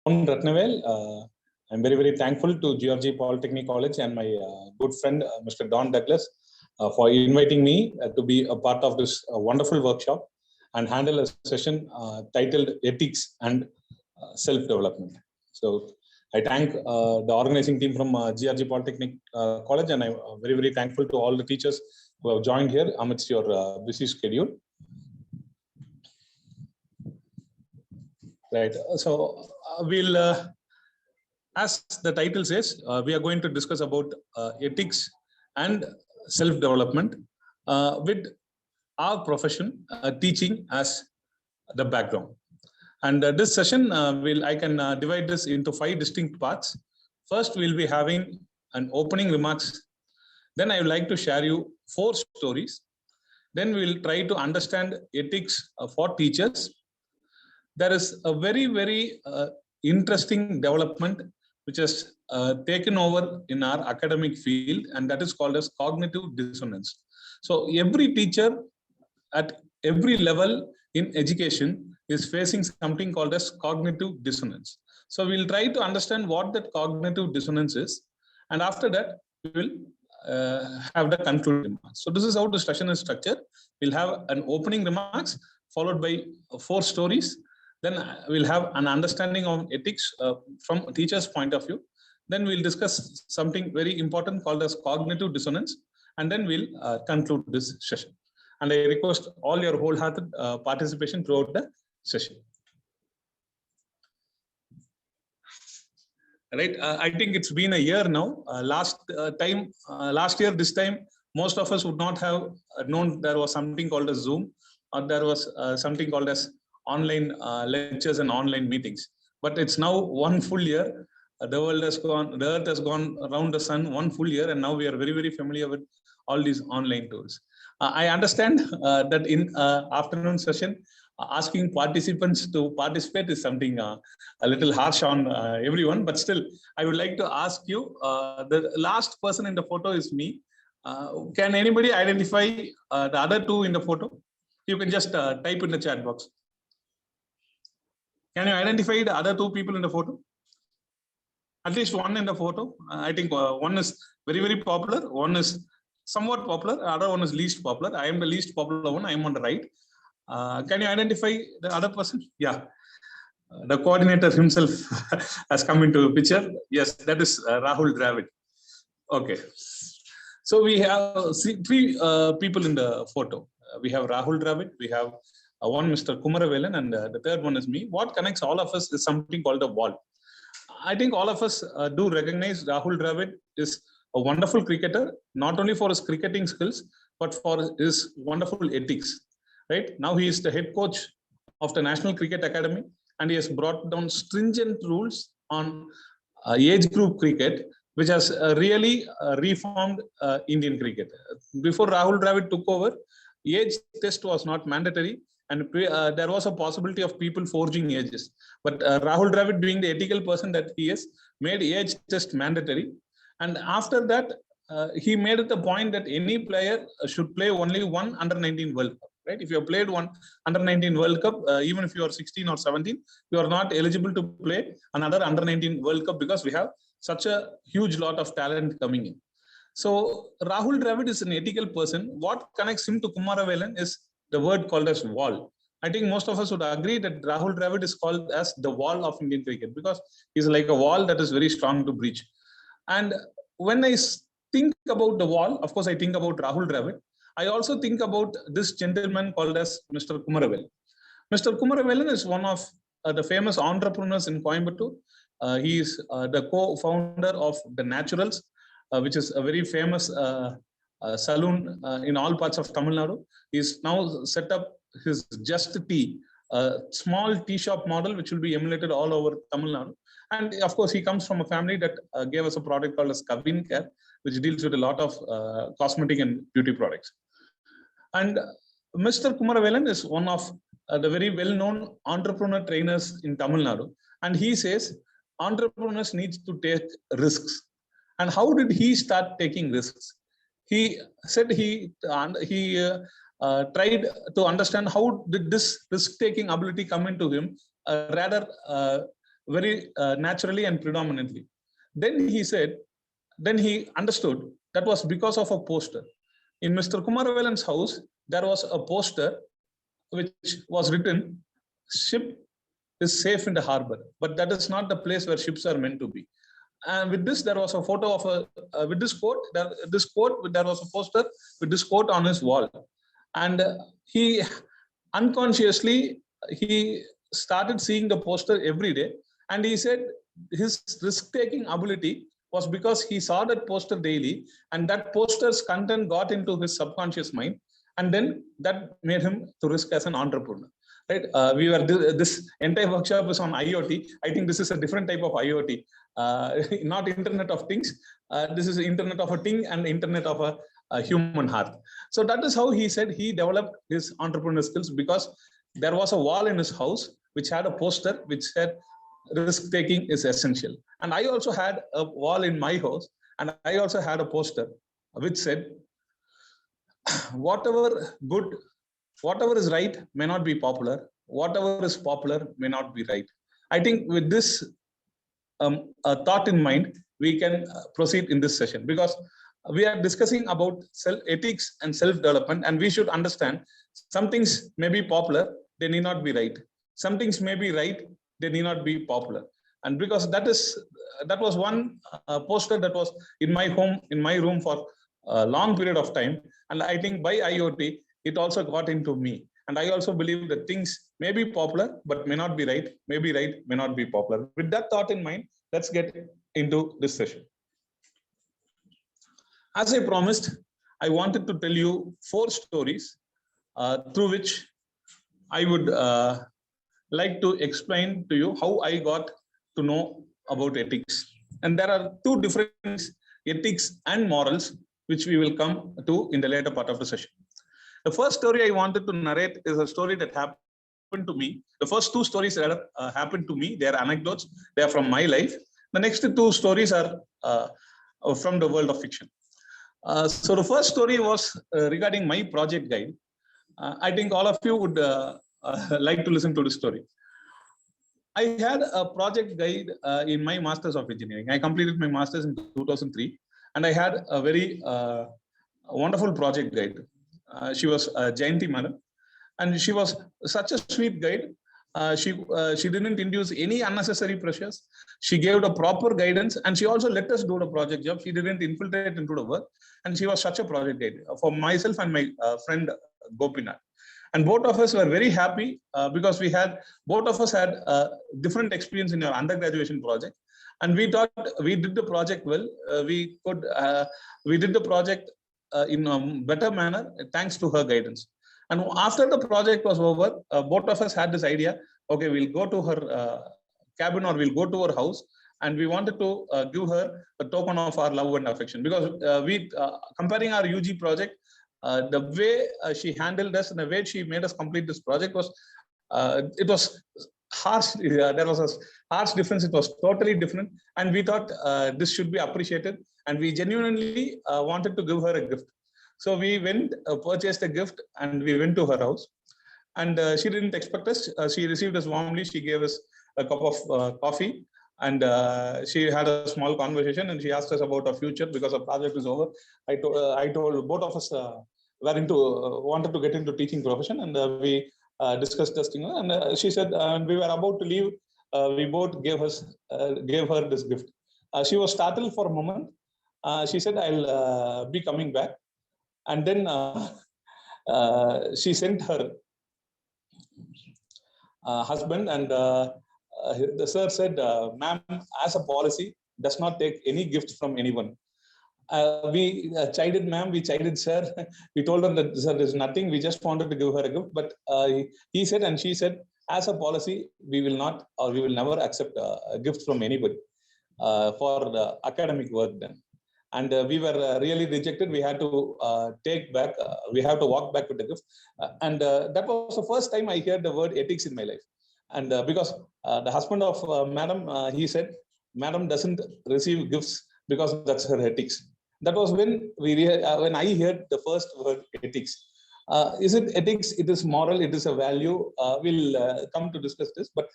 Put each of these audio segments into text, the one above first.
Ratnavel. I'm very thankful to Georgie Polytechnic College and my good friend Mr. Don Douglas for inviting me to be a part of this wonderful workshop and handle a session titled Ethics and Self-Development. So I thank the organizing team from GRG Polytechnic College, and I'm very thankful to all the teachers who have joined here amidst your busy schedule. Right. So we'll, as the title says, we are going to discuss about ethics and self-development with our profession, teaching as the background. And this session, I can divide this into 5 distinct parts. First, we'll be having an opening remarks. Then I would like to share you 4 stories. Then we'll try to understand ethics for teachers. There is a very interesting development which has taken over in our academic field, and that is called as cognitive dissonance. So every teacher at every level in education is facing something called as cognitive dissonance. So we'll try to understand what that cognitive dissonance is, and after that we will have the concluding remarks. So this is how the session is structured. We'll have an opening remarks followed by 4 stories. Then we'll have an understanding of ethics from a teacher's point of view. Then we'll discuss something very important called as cognitive dissonance, and then we'll conclude this session. And I request all your wholehearted participation throughout the session. Right. I think it's been a year now. Last year, this time, most of us would not have known there was something called as Zoom, or there was something called as online lectures and online meetings. But it's now 1 full year. The world has gone, the earth has gone around the sun 1 full year, and now we are very familiar with all these online tools. I understand that in afternoon session, asking participants to participate is something a little harsh on everyone, but still, I would like to ask you, the last person in the photo is me. Can anybody identify the other 2 in the photo? You can just type in the chat box. Can you identify the other 2 people in the photo? At least one in the photo. I think one is very popular, one is somewhat popular, the other one is least popular. I am the least popular one, I am on the right. Can you identify the other person? Yeah. The coordinator himself has come into the picture. Yes, that is Rahul Dravid. Okay. So we have 3 people in the photo. We have Rahul Dravid, we have one Mr. Kumaravelan, and the third one is me. What connects all of us is something called a wall. I think all of us do recognize Rahul Dravid is a wonderful cricketer, not only for his cricketing skills, but for his wonderful ethics. Right now, he is the head coach of the National Cricket Academy, and he has brought down stringent rules on age group cricket, which has really reformed Indian cricket. Before Rahul Dravid took over, age test was not mandatory, and there was a possibility of people forging ages. But Rahul Dravid, being the ethical person that he is, made age test mandatory. And after that, he made it a point that any player should play only one under-19 World Cup. Right? If you have played one under-19 World Cup, even if you are 16 or 17, you are not eligible to play another under-19 World Cup because we have such a huge lot of talent coming in. So Rahul Dravid is an ethical person. What connects him to Kumaravelan is the word called as wall. I think most of us would agree that Rahul Dravid is called as the wall of Indian cricket because he's like a wall that is very strong to breach. And when I think about the wall, of course, I think about Rahul Dravid. I also think about this gentleman called as Mr. Kumaravelan. Mr. Kumaravelan is one of the famous entrepreneurs in Coimbatore. He is the co-founder of The Naturals, which is a very famous saloon in all parts of Tamil Nadu. He's now set up his Just Tea, a small tea shop model, which will be emulated all over Tamil Nadu. And of course, he comes from a family that gave us a product called as Kavin Care, which deals with a lot of cosmetic and beauty products. And Mr. Kumaravelan is one of the very well-known entrepreneur trainers in Tamil Nadu. And he says entrepreneurs need to take risks. And how did he start taking risks? He said he tried to understand how did this risk-taking ability come into him, rather very naturally and predominantly. Then he said, then he understood that was because of a poster. In Mr. Kumaravelan's house, there was a poster which was written, "Ship is safe in the harbor," but that is not the place where ships are meant to be. And with this, there was a photo of with this quote. There was a poster with this quote on his wall, and he unconsciously he started seeing the poster every day, and he said his risk-taking ability was because he saw that poster daily, and that poster's content got into his subconscious mind, and then that made him to risk as an entrepreneur. Right? This entire workshop is on IoT. I think this is a different type of IoT, not Internet of Things. This is Internet of a Thing and Internet of a human heart. So that is how he said he developed his entrepreneurial skills, because there was a wall in his house which had a poster which said risk taking is essential. And I also had a wall in my house, and I also had a poster which said, whatever is right may not be popular. Whatever is popular may not be right. I think with this thought in mind, we can proceed in this session, because we are discussing about ethics and self-development, and we should understand some things may be popular, they need not be right. Some things may be right, they need not be popular. And because that was one poster that was in my room for a long period of time, and I think by IoT, it also got into me. And I also believe that things may be popular, but may not be right, may be right, may not be popular. With that thought in mind, let's get into this session. As I promised, I wanted to tell you 4 stories through which I would like to explain to you how I got to know about ethics. And there are 2 different ethics and morals, which we will come to in the later part of the session. The first story I wanted to narrate is a story that happened to me. The first 2 stories that happened to me, they are anecdotes, they are from my life. The next 2 stories are from the world of fiction. So the first story was regarding my project guide. I think all of you would like to listen to the story. I had a project guide in my Masters of Engineering. I completed my Masters in 2003, and I had a very wonderful project guide. She was Jayanti Madam, and she was such a sweet guide. She didn't induce any unnecessary pressures. She gave the proper guidance, and she also let us do the project job. She didn't infiltrate into the work, and she was such a project guide for myself and my friend Gopinath. And both of us were very happy because both of us had different experience in our undergraduation project, and we thought we did the project well. We did the project in a better manner thanks to her guidance. And after the project was over, both of us had this idea, okay, we'll go to her cabin, or we'll go to her house, and we wanted to give her a token of our love and affection, because comparing our UG project, the way she handled us and the way she made us complete this project was, it was harsh. There was a harsh difference. It was totally different. And we thought this should be appreciated. And we genuinely wanted to give her a gift. So we went, purchased a gift, and we went to her house. And she didn't expect us. She received us warmly. She gave us a cup of coffee. And she had a small conversation, and she asked us about our future because our project is over. I told both of us wanted to get into teaching profession, and we discussed this thing. And she said, we were about to leave. We both gave her this gift. She was startled for a moment. She said, "I'll be coming back." And then she sent her husband, and the sir said, "Ma'am, as a policy, does not take any gifts from anyone." We chided ma'am, we chided sir. We told them that, sir, there's nothing. We just wanted to give her a gift. But he said, and she said, as a policy, we will not, or we will never accept a gift from anybody for the academic work then. And we were really rejected. We had to take back, we have to walk back with the gift. And that was the first time I heard the word ethics in my life. And because the husband of madam, he said, "Madam doesn't receive gifts because that's her ethics." That was when when I heard the first word ethics. Is it ethics? It is moral. It is a value. We'll come to discuss this. But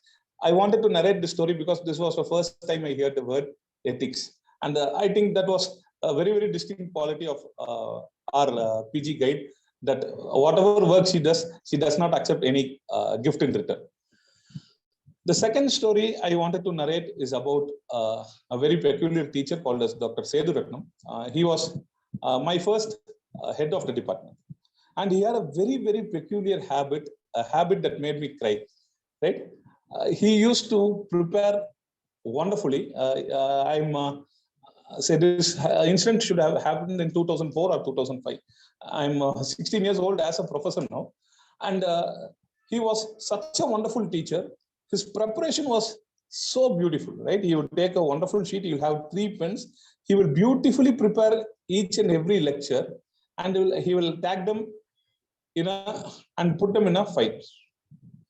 I wanted to narrate this story because this was the first time I heard the word ethics. And I think that was a very, very distinct quality of our PG guide, that whatever work she does not accept any gift in return. The second story I wanted to narrate is about a very peculiar teacher called as Dr. Sethu Ratnam. He was my first head of the department. And he had a very, very peculiar habit, a habit that made me cry, right? He used to prepare wonderfully. Say this incident should have happened in 2004 or 2005. I'm 16 years old as a professor now. And he was such a wonderful teacher. His preparation was so beautiful, right? He would take a wonderful sheet. He'll have 3 pens. He will beautifully prepare each and every lecture, and he will tag them and put them in a file.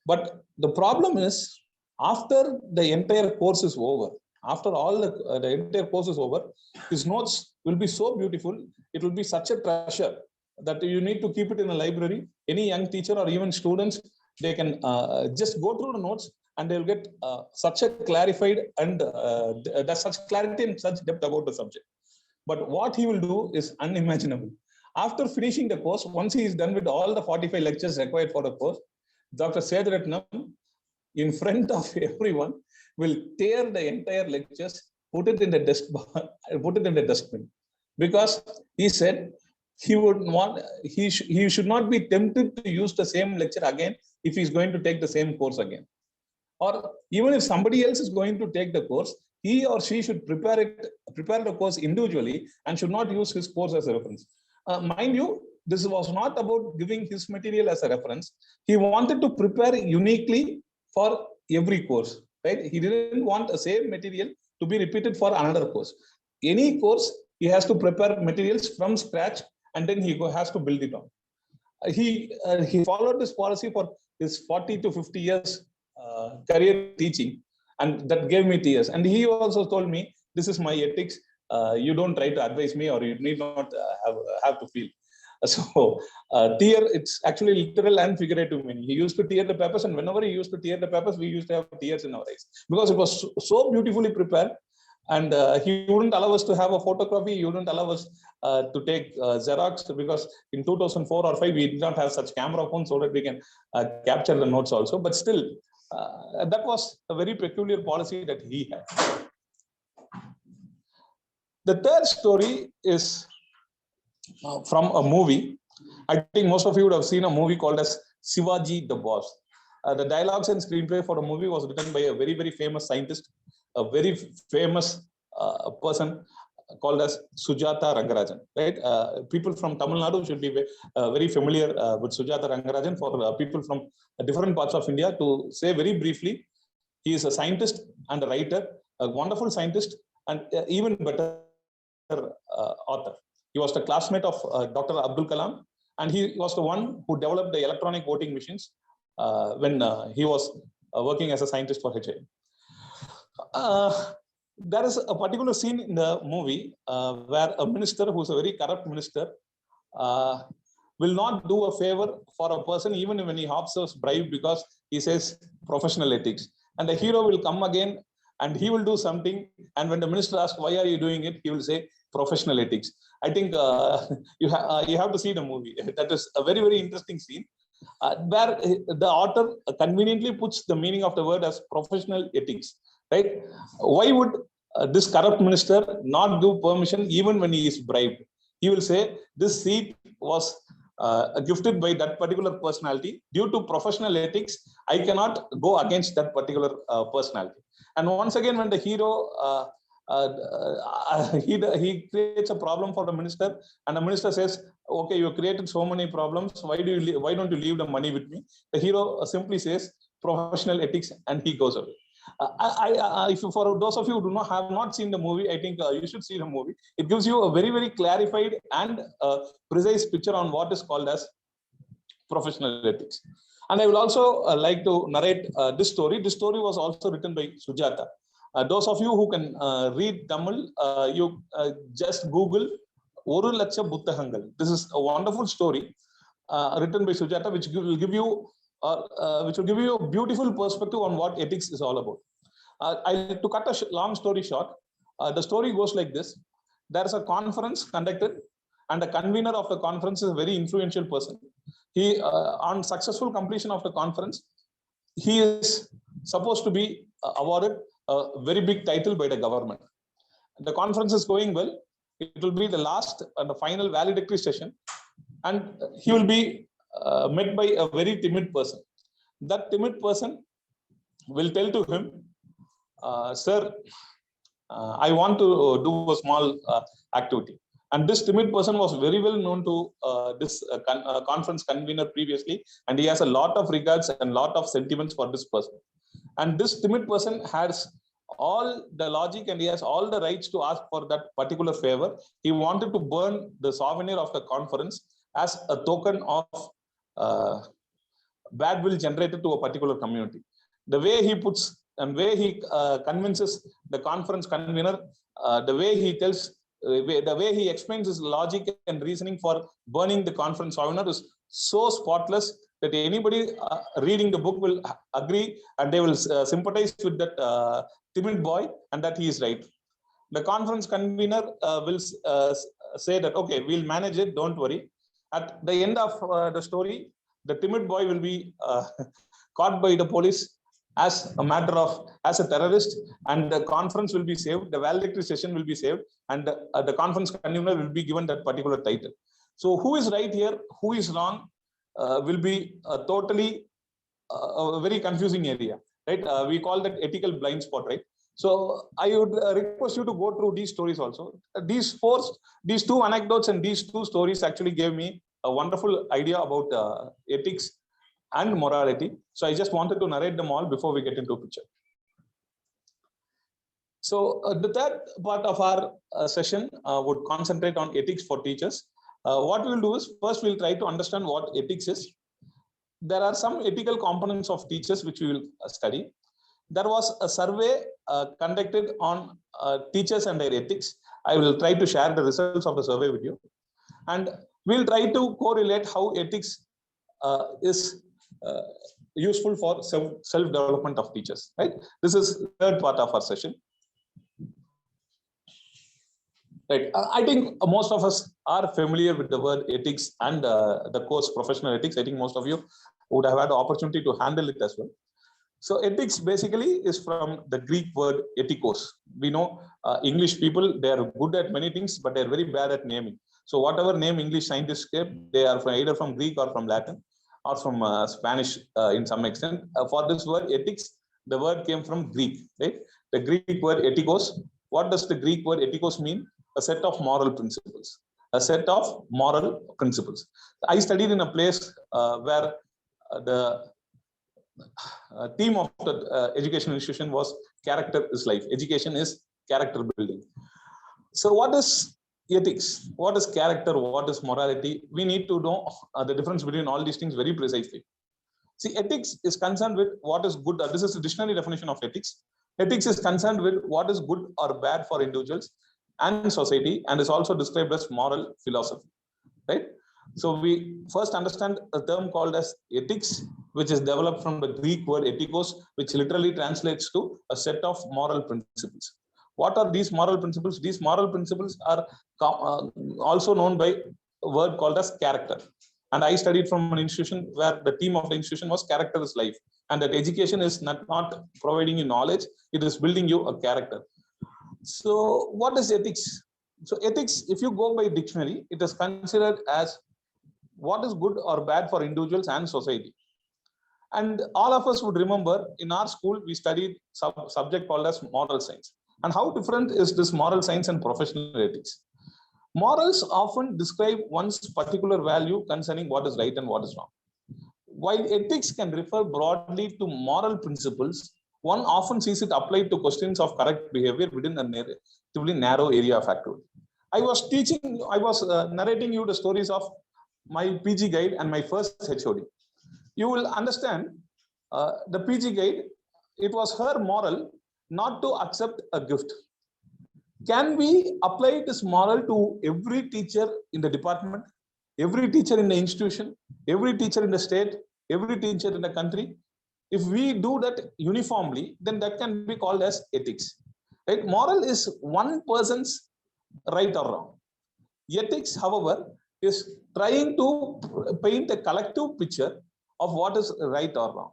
But the problem is, after the entire course is over, after all the entire course is over, his notes will be so beautiful. It will be such a treasure that you need to keep it in a library. Any young teacher or even students, they can just go through the notes, and they will get such a clarified and there's such clarity and such depth about the subject. But what he will do is unimaginable. After finishing the course, once he is done with all the 45 lectures required for the course, Dr. Sethu Ratnam, in front of everyone, will tear the entire lectures, put it in the dustbin, because he said he should not be tempted to use the same lecture again if he's going to take the same course again. Or even if somebody else is going to take the course, he or she should prepare the course individually and should not use his course as a reference. Mind you, this was not about giving his material as a reference. He wanted to prepare uniquely for every course, right? He didn't want the same material to be repeated for another course. Any course, he has to prepare materials from scratch, and then he has to build it on. He followed this policy for his 40 to 50 years career teaching, and that gave me tears. And he also told me, this is my ethics. You don't try to advise me, or you need not have to feel. So tear, it's actually literal and figurative meaning. He used to tear the papers, and whenever he used to tear the papers, we used to have tears in our eyes, because it was so beautifully prepared. And he wouldn't allow us to have a photocopy. He wouldn't allow us to take Xerox, because in 2004 or 5, we did not have such camera phones so that we can capture the notes also. But still, that was a very peculiar policy that he had. The third story is from a movie. I think most of you would have seen a movie called as Shivaji the Boss. The dialogues and screenplay for the movie was written by a very, very famous scientist, a very famous person called as Sujata Rangarajan, right? People from Tamil Nadu should be very familiar with Sujata Rangarajan. For people from different parts of India, to say very briefly, he is a scientist and a writer, a wonderful scientist, and even better author. He was the classmate of Dr. Abdul Kalam, and he was the one who developed the electronic voting machines when he was working as a scientist for HAL. There is a particular scene in the movie where a minister, who's a very corrupt minister, will not do a favor for a person even when he observes bribe, because he says professional ethics. And the hero will come again and he will do something. And when the minister asks, why are you doing it? He will say professional ethics. I think you have to see the movie. That is a very, very interesting scene where the author conveniently puts the meaning of the word as professional ethics, right? Why would this corrupt minister not give permission even when he is bribed? He will say, this seat was gifted by that particular personality. Due to professional ethics, I cannot go against that particular personality. And once again, when the hero he creates a problem for the minister, and the minister says, okay, you created so many problems, why don't you leave the money with me? The hero simply says professional ethics, and he goes away. If for those of you who have not seen the movie, I think you should see the movie. It gives you a very, very clarified and precise picture on what is called as professional ethics. And I will also like to narrate this story. This story was also written by Sujata. Those of you who can read Tamil, you just Google Oru Laksha Butthagangal. This is a wonderful story written by Sujata, which will give you or which will give you a beautiful perspective on what ethics is all about. To cut a long story short, the story goes like this. There is a conference conducted, and the convener of the conference is a very influential person. He, on successful completion of the conference, he is supposed to be awarded a very big title by the government. The conference is going well. It will be the last and the final valedictory session, and he will be met by a very timid person. That timid person will tell to him, sir, I want to do a small activity. And this timid person was very well known to this conference convener previously, and he has a lot of regards and lot of sentiments for this person. And this timid person has all the logic and he has all the rights to ask for that particular favor. He wanted to burn the souvenir of the conference as a token of bad will generated to a particular community. The way he puts and way he convinces the conference convener, the way he tells, the way he explains his logic and reasoning for burning the conference souvenir is so spotless that anybody reading the book will agree and they will sympathize with that timid boy and that he is right. The conference convener will say that, okay, we'll manage it, don't worry. At the end of the story, the timid boy will be caught by the police as a matter of, as a terrorist, and the conference will be saved, the valedictory session will be saved, and the conference convener will be given that particular title. So who is right here, who is wrong, will be totally a very confusing area, right? We call that ethical blind spot, right? So I would request you to go through these stories also. These two anecdotes and these two stories actually gave me a wonderful idea about ethics and morality. So I just wanted to narrate them all before we get into a picture. So the third part of our session would concentrate on ethics for teachers. What we'll do is, first we'll try to understand what ethics is. There are some ethical components of teachers which we will study. There was a survey conducted on teachers and their ethics. I will try to share the results of the survey with you. And we'll try to correlate how ethics is useful for self-development of teachers, right? This is the third part of our session. Right. I think most of us are familiar with the word ethics and the course professional ethics. I think most of you would have had the opportunity to handle it as well. So ethics basically is from the Greek word ethikos. We know English people, they are good at many things, but they're very bad at naming. So whatever name English scientists give, they are either from Greek or from Latin or from Spanish in some extent. For this word ethics, the word came from Greek, right? The Greek word ethikos. What does the Greek word ethikos mean? A set of moral principles. A set of moral principles. I studied in a place where the theme of the education institution was character is life. Education is character building. So what is ethics? What is character? What is morality? We need to know the difference between all these things very precisely. See, ethics is concerned with what is good. This is the dictionary definition of ethics. Ethics is concerned with what is good or bad for individuals and society, and is also described as moral philosophy, right? So we first understand a term called as ethics, which is developed from the Greek word ethikos, which literally translates to a set of moral principles. What are these moral principles? These moral principles are also known by a word called as character. And I studied from an institution where the theme of the institution was character is life. And that education is not providing you knowledge, it is building you a character. So what is ethics? So ethics, if you go by dictionary, it is considered as what is good or bad for individuals and society. And all of us would remember in our school, we studied subject called as moral science. And how different is this moral science and professional ethics? Morals often describe one's particular value concerning what is right and what is wrong. While ethics can refer broadly to moral principles, one often sees it applied to questions of correct behavior within a relatively narrow area of activity. I was narrating you the stories of my PG guide and my first HOD. You will understand the PG guide, it was her moral not to accept a gift. Can we apply this moral to every teacher in the department, every teacher in the institution, every teacher in the state, every teacher in the country. If we do that uniformly, then that can be called as ethics. Right? Moral is one person's right or wrong. Ethics, however, is trying to paint a collective picture of what is right or wrong.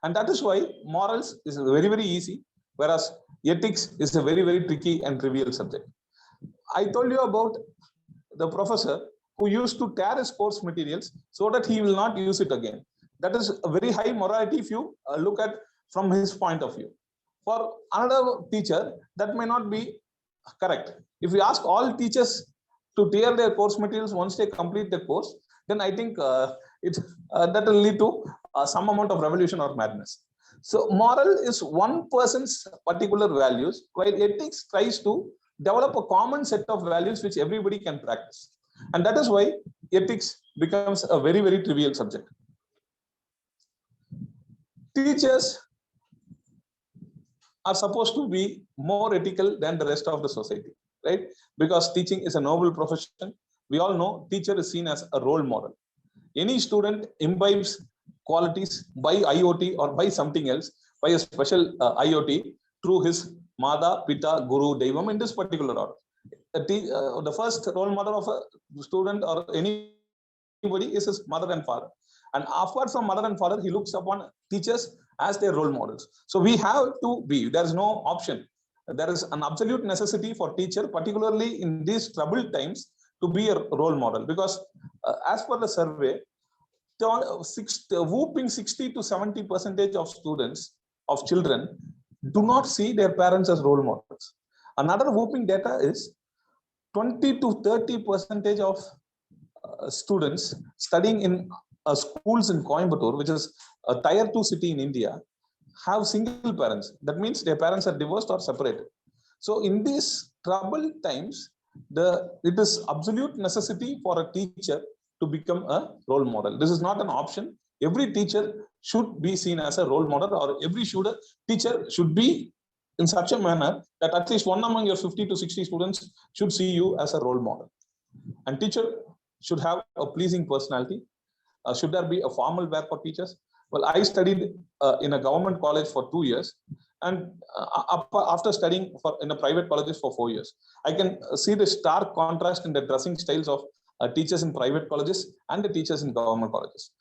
And that is why morals is very, very easy, whereas ethics is a very, very tricky and trivial subject. I told you about the professor who used to tear his course materials so that he will not use it again. That is a very high morality if you look at from his point of view. For another teacher, that may not be correct. If we ask all teachers to tear their course materials once they complete the course, then I think that will lead to some amount of revolution or madness. So moral is one person's particular values, while ethics tries to develop a common set of values which everybody can practice. And that is why ethics becomes a very, very trivial subject. Teachers are supposed to be more ethical than the rest of the society, right? Because teaching is a noble profession. We all know teacher is seen as a role model. Any student imbibes qualities by IoT or by something else, by a special IoT through his Mada, Pita, Guru, Devam in this particular order. The first role model of a student or anybody is his mother and father. And apart from mother and father, he looks upon teachers as their role models. So we have to be, there is no option. There is an absolute necessity for teacher, particularly in these troubled times, to be a role model. Because as per the survey, whooping 60 to 70% of students, of children, do not see their parents as role models. Another whooping data is 20 to 30% of students studying in schools in Coimbatore, which is a tier 2 city in India, have single parents. That means their parents are divorced or separated. So in these troubled times, it is absolute necessity for a teacher to become a role model. This is not an option. Every teacher should be seen as a role model, or every teacher should be in such a manner that at least one among your 50 to 60 students should see you as a role model. And teacher should have a pleasing personality. Should there be a formal wear for teachers? Well, I studied in a government college for 2 years, and after studying in a private colleges for 4 years, I can see the stark contrast in the dressing styles of teachers in private colleges and the teachers in government colleges.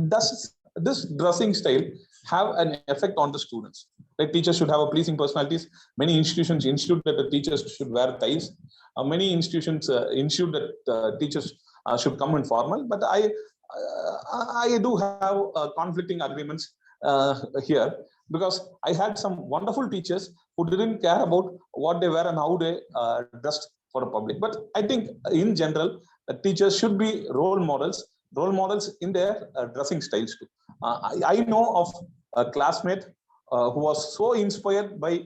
Does this dressing style have an effect on the students? Like teachers should have a pleasing personalities. Many institutions institute that the teachers should wear ties. Many institutions institute that teachers should come in formal. But I do have conflicting agreements here, because I had some wonderful teachers who didn't care about what they wear and how they dressed for the public. But I think in general, teachers should be role models in their dressing styles too. I know of a classmate who was so inspired by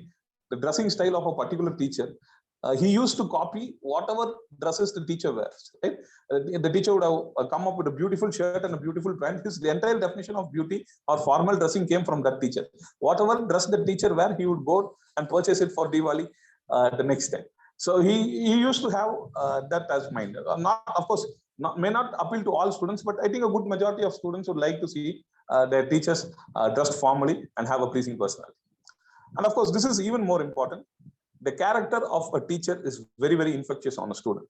the dressing style of a particular teacher. He used to copy whatever dresses the teacher wears. Right? The teacher would have come up with a beautiful shirt and a beautiful pant. The entire definition of beauty or formal dressing came from that teacher. Whatever dress the teacher wear, he would go and purchase it for Diwali the next day. So he used to have that as mind. Not, of course, may not appeal to all students, but I think a good majority of students would like to see their teachers dressed formally and have a pleasing personality. And of course, this is even more important. The character of a teacher is very, very infectious on a student,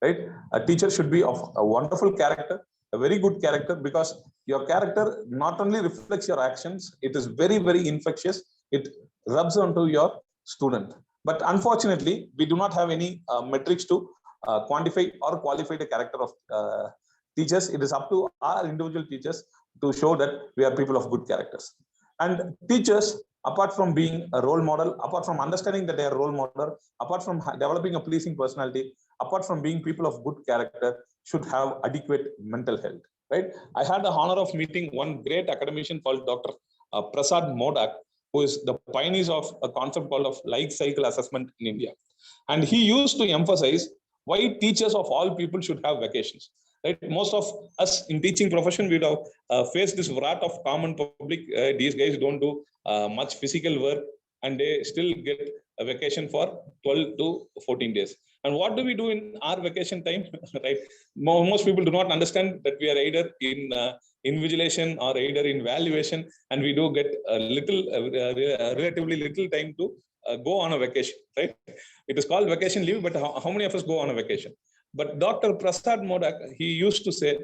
right? A teacher should be of a wonderful character, a very good character, because your character not only reflects your actions, it is very, very infectious. It rubs onto your student. But unfortunately, we do not have any metrics to quantify or qualify the character of teachers. It is up to our individual teachers to show that we are people of good characters. And teachers, apart from being a role model, apart from understanding that they are a role model, apart from developing a pleasing personality, apart from being people of good character, should have adequate mental health, right? I had the honor of meeting one great academician called Dr. Prasad Modak, who is the pioneer of a concept called of life cycle assessment in India. And he used to emphasize why teachers of all people should have vacations. Right? Most of us in teaching profession, we have faced this wrath of common public. These guys don't do much physical work, and they still get a vacation for 12 to 14 days. And what do we do in our vacation time? Right? Most people do not understand that we are either in invigilation or either in valuation, and we do get a little, relatively little time to go on a vacation. Right? It is called vacation leave, but how many of us go on a vacation? But Dr. Prasad Modak, he used to say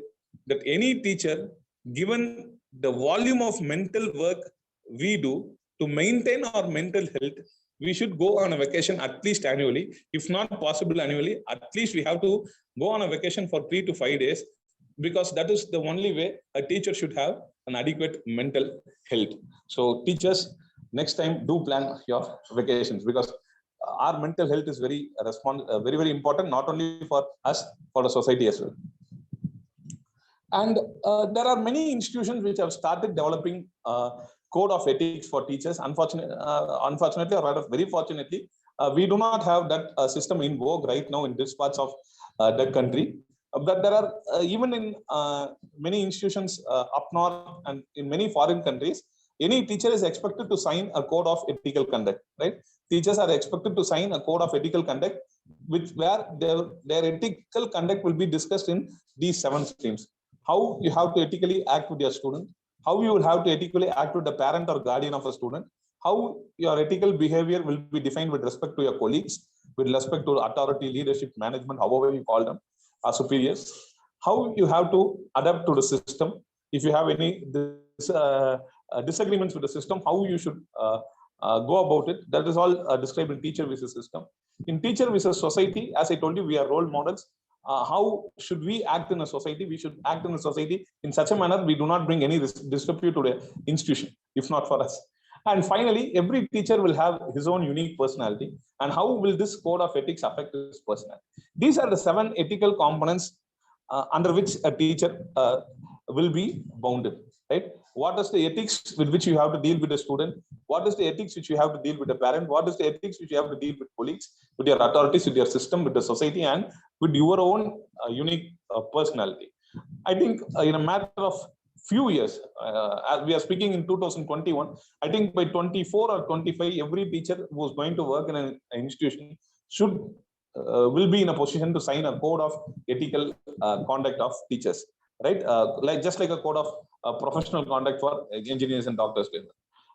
that any teacher, given the volume of mental work we do to maintain our mental health, we should go on a vacation at least annually. If not possible annually, at least we have to go on a vacation for 3 to 5 days, because that is the only way a teacher should have an adequate mental health. So teachers, next time do plan your vacations, because our mental health is very very important, not only for us, for the society as well. And there are many institutions which have started developing code of ethics for teachers. Unfortunately, or rather very fortunately, we do not have that system in vogue right now in this parts of the country. But there are even in many institutions up north and in many foreign countries, any teacher is expected to sign a code of ethical conduct. Right? Teachers are expected to sign a code of ethical conduct, where their ethical conduct will be discussed in these 7 streams. How you have to ethically act with your student, how you will have to ethically act with the parent or guardian of a student, how your ethical behavior will be defined with respect to your colleagues, with respect to authority, leadership, management, however you call them, or superiors, how you have to adapt to the system. If you have any disagreements with the system, how you should go about it. That is all described in teacher versus system. In teacher versus society, as I told you, we are role models. How should we act in a society? We should act in a society in such a manner we do not bring any disrepute to the institution, if not for us. And finally, every teacher will have his own unique personality. And how will this code of ethics affect his personality? These are the 7 ethical components under which a teacher will be bounded. Right? What is the ethics with which you have to deal with a student? What is the ethics which you have to deal with a parent? What is the ethics which you have to deal with colleagues, with your authorities, with your system, with the society, and with your own unique personality? I think in a matter of few years, as we are speaking in 2021, I think by 24 or 25, every teacher who is going to work in an institution should will be in a position to sign a code of ethical conduct of teachers. Right? Just like a code of professional conduct for engineers and doctors.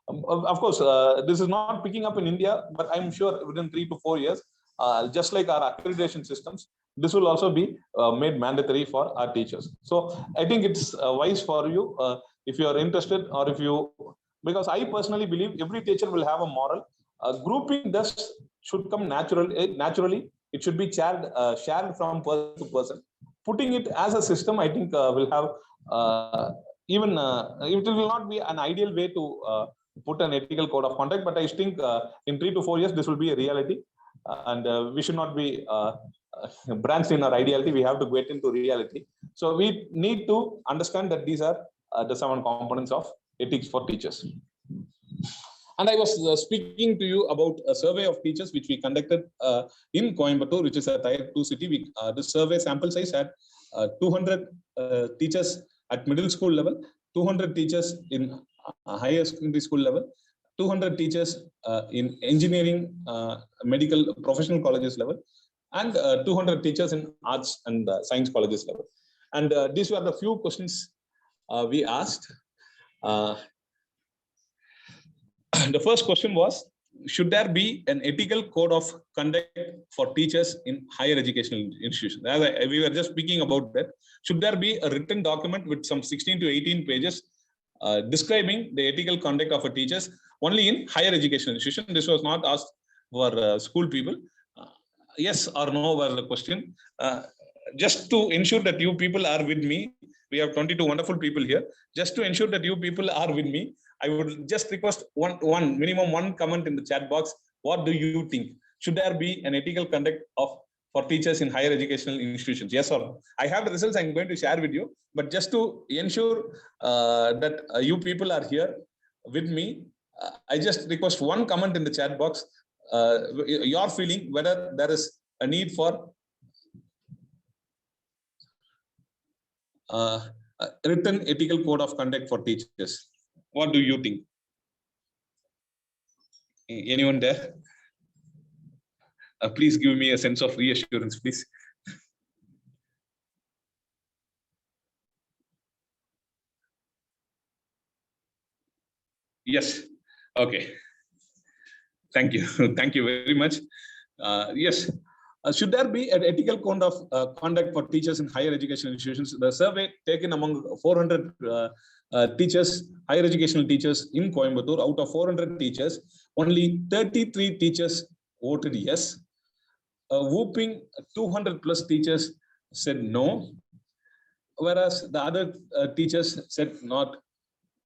Of course, this is not picking up in India, but I'm sure within 3 to 4 years, just like our accreditation systems, this will also be made mandatory for our teachers. So I think it's wise for you, if you are interested, or if you, because I personally believe every teacher will have a moral. Grouping thus should come naturally. It should be shared from person to person. Putting it as a system, I think will have it will not be an ideal way to put an ethical code of conduct, but I think in 3 to 4 years this will be a reality, and we should not be branched in our ideality. We have to get into reality. So we need to understand that these are the 7 components of ethics for teachers. And I was speaking to you about a survey of teachers which we conducted in Coimbatore, which is a tier 2 city. The survey sample size had 200 teachers at middle school level, 200 teachers in higher secondary school level, 200 teachers in engineering, medical, professional colleges level, and 200 teachers in arts and science colleges level. And these were the few questions we asked. The first question was, should there be an ethical code of conduct for teachers in higher educational institutions? As we were just speaking about that, should there be a written document with some 16 to 18 pages describing the ethical conduct of a teachers only in higher educational institution? This was not asked for school people. Yes or no was the question. Just to ensure that you people are with me, we have 22 wonderful people here. Just to ensure that you people are with me, I would just request minimum one comment in the chat box. What do you think? Should there be an ethical conduct for teachers in higher educational institutions? Yes or no? I have the results I'm going to share with you, but just to ensure that you people are here with me, I just request one comment in the chat box. Your feeling whether there is a need for written ethical code of conduct for teachers. What do you think? Anyone there? Please give me a sense of reassurance, please. Yes. Okay. Thank you. Thank you very much. Yes. Should there be an ethical code of conduct for teachers in higher education institutions? The survey taken among 400 teachers, higher educational teachers in Coimbatore, out of 400 teachers, only 33 teachers voted yes. A whooping 200 plus teachers said no, whereas the other teachers said not.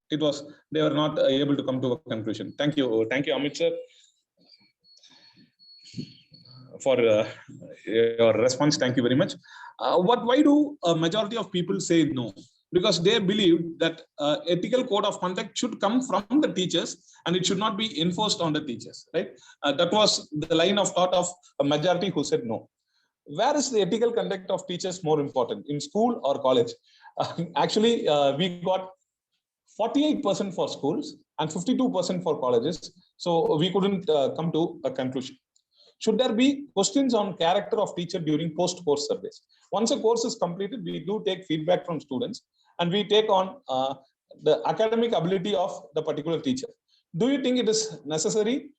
They were not able to come to a conclusion. Thank you, Amit sir, for your response. Thank you very much. Why do a majority of people say no? Because they believe that ethical code of conduct should come from the teachers and it should not be enforced on the teachers, right? That was the line of thought of a majority who said no. Where is the ethical conduct of teachers more important, in school or college? Actually, we got 48% for schools and 52% for colleges. So we couldn't come to a conclusion. Should there be questions on character of teacher during post-course surveys? Once a course is completed, we do take feedback from students and we take on the academic ability of the particular teacher. Do you think it is necessary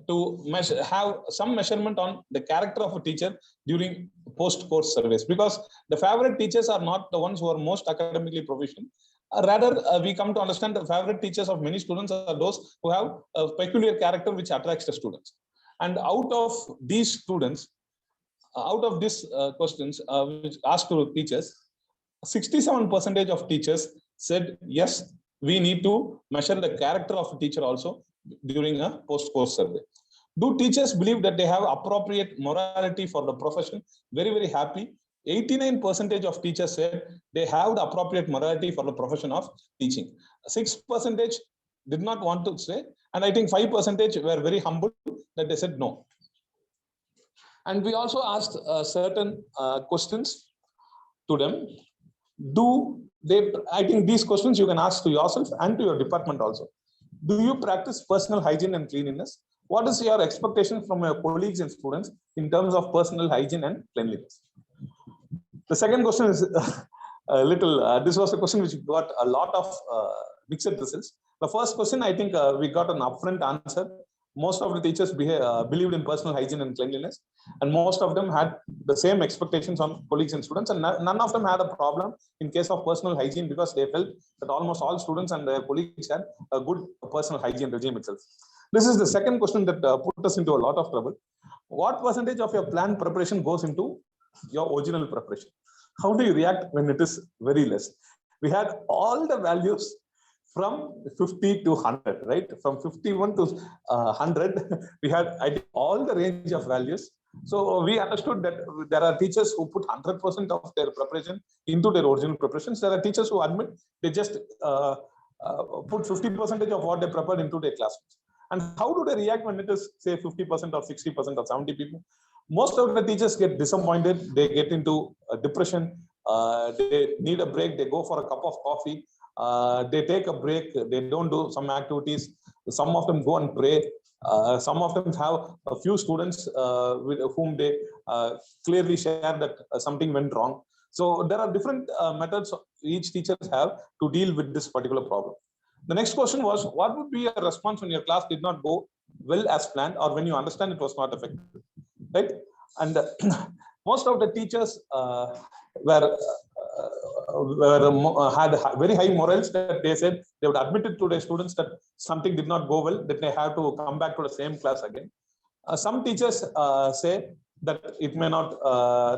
to have some measurement on the character of a teacher during post-course surveys? Because the favorite teachers are not the ones who are most academically proficient. Rather, we come to understand the favorite teachers of many students are those who have a peculiar character which attracts the students. And out of these students, out of these questions which asked to teachers, 67% of teachers said, yes, we need to measure the character of a teacher also during a post-course survey. Do teachers believe that they have appropriate morality for the profession? Very, very happy. 89% of teachers said they have the appropriate morality for the profession of teaching. 6% did not want to say, and I think 5% were very humble that they said no. And we also asked certain questions to them. I think these questions you can ask to yourself and to your department also. Do you practice personal hygiene and cleanliness? What is your expectation from your colleagues and students in terms of personal hygiene and cleanliness? The second question is this was a question which got a lot of mixed results. The first question, I think we got an upfront answer. Most of the teachers believed in personal hygiene and cleanliness, and most of them had the same expectations on colleagues and students, and none of them had a problem in case of personal hygiene because they felt that almost all students and their colleagues had a good personal hygiene regime itself. This is the second question that put us into a lot of trouble. What percentage of your planned preparation goes into your original preparation? How do you react when it is very less? We had all the values from 50 to 100, right? From 51 to 100, we had all the range of values. So we understood that there are teachers who put 100% of their preparation into their original preparations. There are teachers who admit they just put 50% of what they prepared into their classrooms. And how do they react when it is, say, 50% or 60% or 70 people? Most of the teachers get disappointed. They get into a depression. They need a break. They go for a cup of coffee. They take a break. They don't do some activities. Some of them go and pray. Some of them have a few students with whom they clearly share that something went wrong. So there are different methods each teachers have to deal with this particular problem. The next question was, what would be your response when your class did not go well as planned, or when you understand it was not effective, right? And most of the teachers had very high morals that they said they would admit it to their students that something did not go well, that they have to come back to the same class again. Some teachers say that it may not,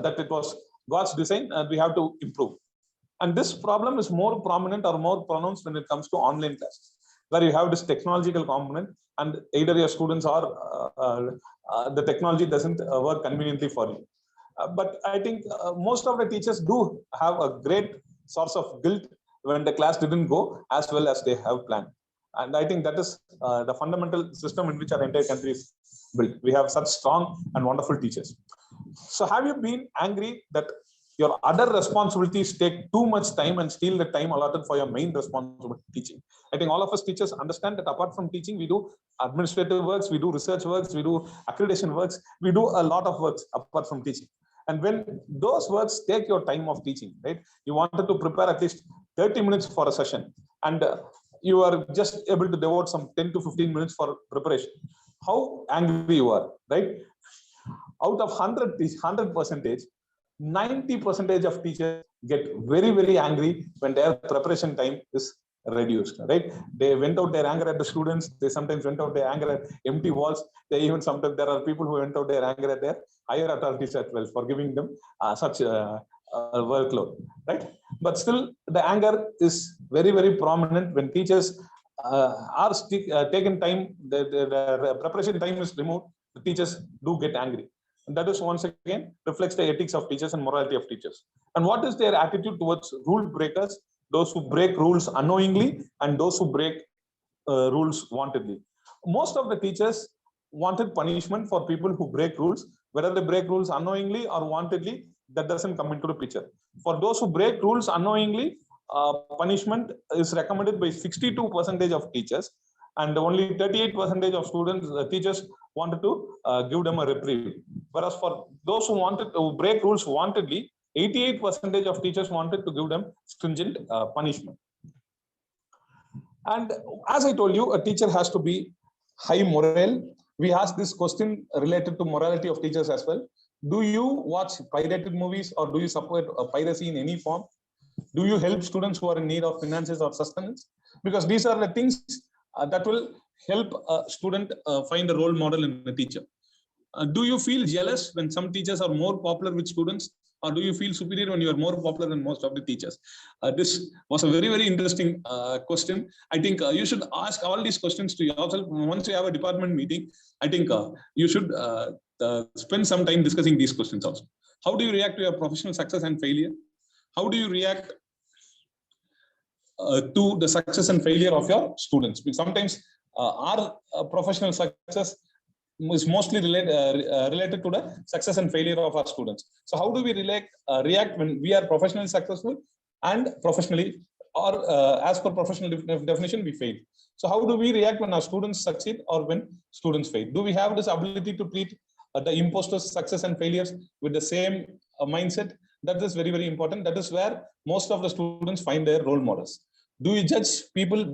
that it was God's design and we have to improve. And this problem is more prominent or more pronounced when it comes to online classes, where you have this technological component and either your students or the technology doesn't work conveniently for you. But I think most of the teachers do have a great source of guilt when the class didn't go as well as they have planned. And I think that is the fundamental system in which our entire country is built. We have such strong and wonderful teachers. So have you been angry that your other responsibilities take too much time and steal the time allotted for your main responsibility, teaching. I think all of us teachers understand that apart from teaching, we do administrative works, we do research works, we do accreditation works, we do a lot of works apart from teaching. And when those works take your time of teaching, right? You wanted to prepare at least 30 minutes for a session, and you are just able to devote some 10 to 15 minutes for preparation. How angry you are, right? Out of 100%, 90% of teachers get very, very angry when their preparation time is reduced, right? They vent out their anger at the students. They sometimes vent out their anger at empty walls. They even sometimes, there are people who vent out their anger at their higher authorities as well for giving them such a workload, right? But still, the anger is very, very prominent when teachers are taken time, the preparation time is removed, the teachers do get angry. And that is once again reflects the ethics of teachers and morality of teachers. And what is their attitude towards rule breakers, those who break rules unknowingly and those who break rules wantedly? Most of the teachers wanted punishment for people who break rules, whether they break rules unknowingly or wantedly, that doesn't come into the picture. For those who break rules unknowingly, punishment is recommended by 62% of teachers, and only 38% of students, teachers wanted to give them a reprieve. Whereas for those who wanted to break rules wantedly, 88% of teachers wanted to give them stringent punishment. And as I told you, a teacher has to be high moral. We asked this question related to morality of teachers as well. Do you watch pirated movies or do you support piracy in any form? Do you help students who are in need of finances or sustenance? Because these are the things that will help a student find a role model in a teacher. Do you feel jealous when some teachers are more popular with students, or do you feel superior when you are more popular than most of the teachers? This was a very, very interesting question. I think you should ask all these questions to yourself. Once you have a department meeting, I think you should spend some time discussing these questions also. How do you react to your professional success and failure? How do you react to the success and failure of your students? Because sometimes our professional success is mostly related to the success and failure of our students. So how do we react when we are professionally successful and professionally, or as per professional definition, we fail? So how do we react when our students succeed or when students fail? Do we have this ability to treat the imposters' success and failures with the same mindset? That is very, very important. That is where most of the students find their role models. Do you judge people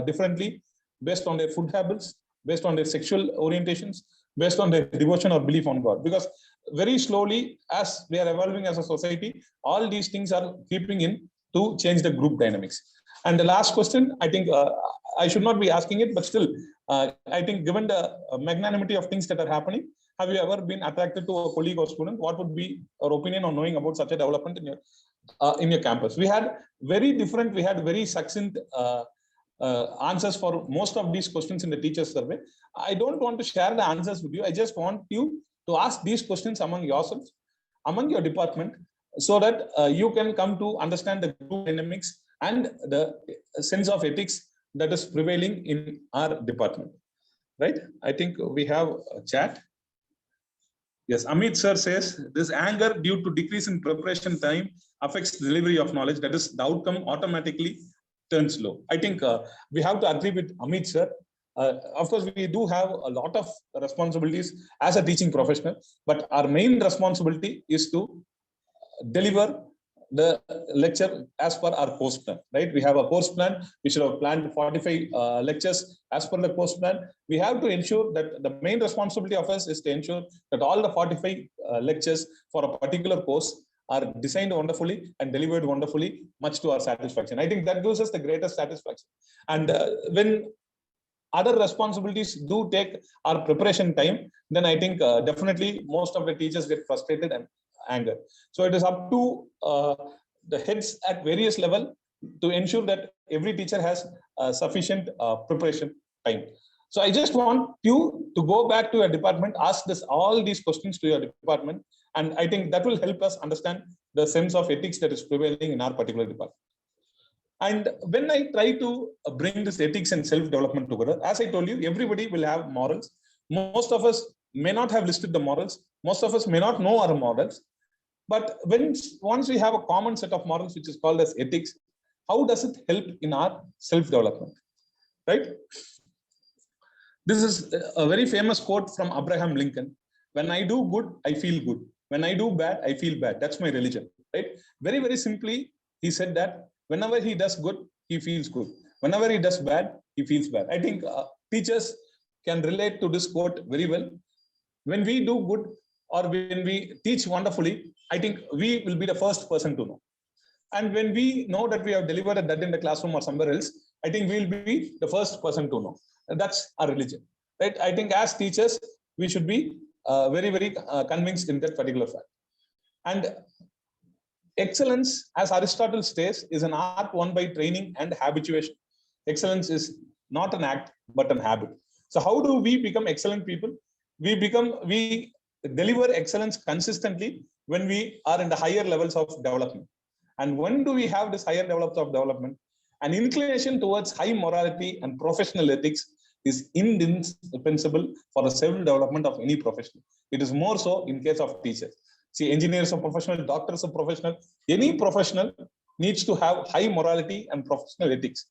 differently based on their food habits, based on their sexual orientations, based on their devotion or belief on God? Because very slowly, as we are evolving as a society, all these things are creeping in to change the group dynamics. And the last question, I think I should not be asking it, but still, I think given the magnanimity of things that are happening, have you ever been attracted to a colleague or student? What would be your opinion on knowing about such a development in your campus? We had very succinct answers for most of these questions in the teachers survey. I don't want to share the answers with you. I just want you to ask these questions among yourselves, among your department, so that you can come to understand the group dynamics and the sense of ethics that is prevailing in our department. Right? I think we have a chat. Yes, Amit sir says this anger due to decrease in preparation time affects delivery of knowledge. That is, the outcome automatically turns low. I think we have to agree with Amit sir. Of course, we do have a lot of responsibilities as a teaching professional, but our main responsibility is to deliver the lecture as per our course plan, right? We have a course plan. We should have planned 45 lectures as per the course plan. We have to ensure that the main responsibility of us is to ensure that all the 45 lectures for a particular course are designed wonderfully and delivered wonderfully, much to our satisfaction. I think that gives us the greatest satisfaction. And when other responsibilities do take our preparation time, then I think definitely most of the teachers get frustrated and anger. So it is up to the heads at various level to ensure that every teacher has sufficient preparation time. So I just want you to go back to your department, ask all these questions to your department, and I think that will help us understand the sense of ethics that is prevailing in our particular department. And when I try to bring this ethics and self-development together, as I told you, everybody will have morals. Most of us may not have listed the morals. Most of us may not know our morals. But once we have a common set of morals, which is called as ethics, how does it help in our self-development, right? This is a very famous quote from Abraham Lincoln. When I do good, I feel good. When I do bad, I feel bad. That's my religion, right? Very, very simply, he said that whenever he does good, he feels good. Whenever he does bad, he feels bad. I think teachers can relate to this quote very well. When we do good or when we teach wonderfully, I think we will be the first person to know. And when we know that we have delivered that in the classroom or somewhere else, I think we'll be the first person to know. And that's our religion, right? I think as teachers, we should be very, very convinced in that particular fact. And excellence, as Aristotle states, is an art won by training and habituation. Excellence is not an act, but an habit. So how do we become excellent people? We deliver excellence consistently when we are in the higher levels of development. And when do we have this higher levels of development? An inclination towards high morality and professional ethics is indispensable for the self-development of any professional. It is more so in case of teachers. See, engineers are professional, doctors are professional. Any professional needs to have high morality and professional ethics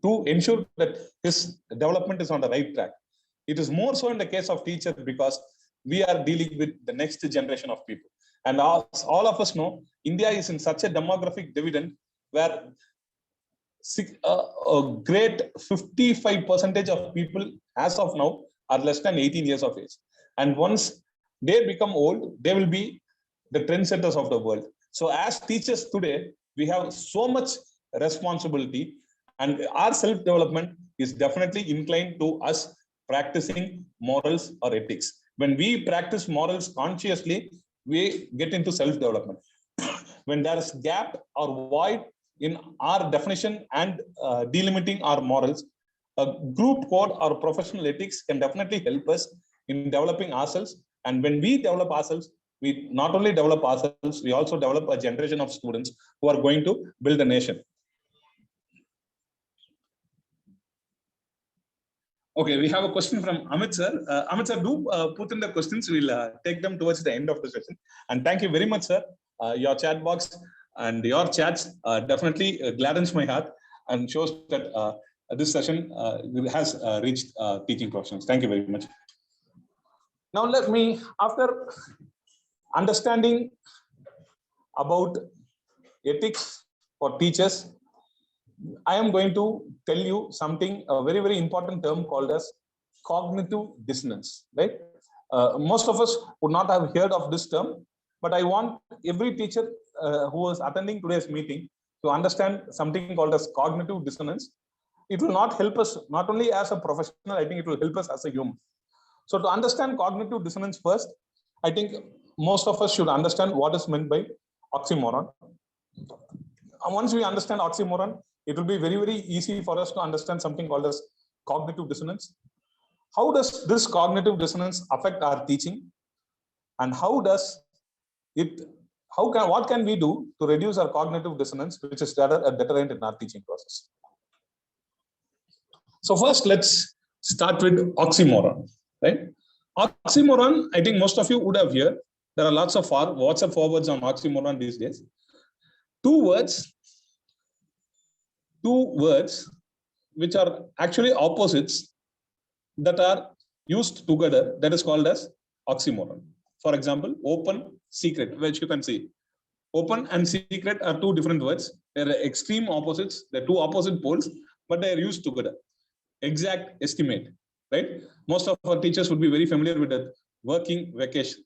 to ensure that his development is on the right track. It is more so in the case of teachers because we are dealing with the next generation of people. And all of us know, India is in such a demographic dividend where a great 55% of people as of now are less than 18 years of age. And once they become old, they will be the trendsetters of the world. So as teachers today, we have so much responsibility, and our self-development is definitely inclined to us practicing morals or ethics. When we practice morals consciously, we get into self-development. When there is gap or void in our definition and delimiting our morals, a group code or professional ethics can definitely help us in developing ourselves. And when we develop ourselves, we not only develop ourselves, we also develop a generation of students who are going to build a nation. Okay, we have a question from Amit sir. Amit sir, do put in the questions. We'll take them towards the end of the session. And thank you very much, sir. Your chat box and your chats definitely gladdens my heart and shows that this session has reached teaching professionals. Thank you very much. Now let me, after understanding about ethics for teachers, I am going to tell you something, a very, very important term called as cognitive dissonance, right? Most of us would not have heard of this term, but I want every teacher who is attending today's meeting to understand something called as cognitive dissonance. It will not help us, not only as a professional, I think it will help us as a human. So to understand cognitive dissonance first, I think most of us should understand what is meant by oxymoron. Once we understand oxymoron, it will be very, very easy for us to understand something called as cognitive dissonance. How does this cognitive dissonance affect our teaching? And how does it, what can we do to reduce our cognitive dissonance, which is rather a deterrent in our teaching process? So first, let's start with oxymoron, right? Oxymoron, I think most of you would have heard. There are lots of WhatsApp forwards on oxymoron these days. Two words which are actually opposites that are used together, that is called as oxymoron. For example, open, secret, which you can see. Open and secret are two different words. They are extreme opposites. They're two opposite poles, but they are used together. Exact, estimate, right? Most of our teachers would be very familiar with that. Working vacation,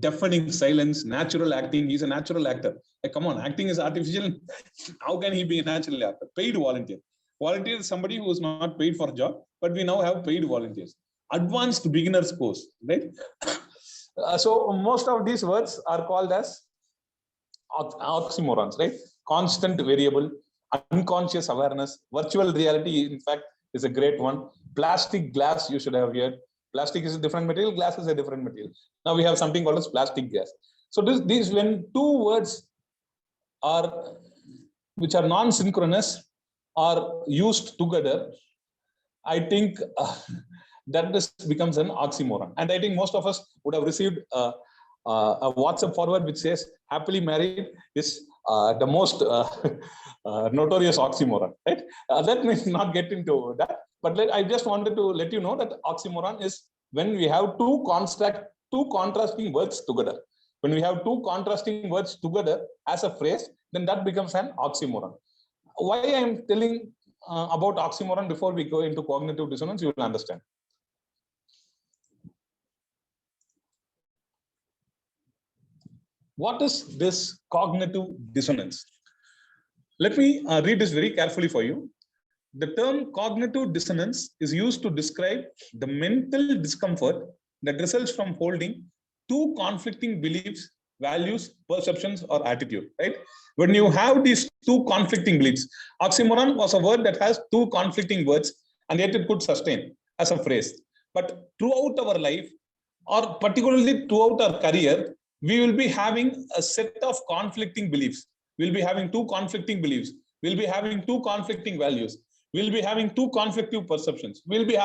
deafening silence, natural acting. He's a natural actor. Like, come on, acting is artificial. How can he be a natural actor? Paid volunteer. Volunteer is somebody who is not paid for a job, but we now have paid volunteers. Advanced beginners course, right? So most of these words are called as oxymorons, right? Constant variable, unconscious awareness, virtual reality, in fact, is a great one. Plastic glass, you should have heard. Plastic is a different material, glass is a different material. Now we have something called as plastic gas. So these when two words are which are non-synchronous are used together, I think that this becomes an oxymoron. And I think most of us would have received a WhatsApp forward which says happily married is the most notorious oxymoron, right? Let me not get into that, but I just wanted to let you know that oxymoron is when we have two contrasting words together. When we have two contrasting words together as a phrase, then that becomes an oxymoron. Why I am telling about oxymoron before we go into cognitive dissonance, you will understand. What is this cognitive dissonance? Let me read this very carefully for you. The term cognitive dissonance is used to describe the mental discomfort that results from holding two conflicting beliefs, values, perceptions, or attitude, right? When you have these two conflicting beliefs, oxymoron was a word that has two conflicting words, and yet it could sustain as a phrase. But throughout our life, or particularly throughout our career, we will be having a set of conflicting beliefs. We'll be having two conflicting beliefs. We'll be having two conflicting values. We'll be having two conflicting perceptions. We'll be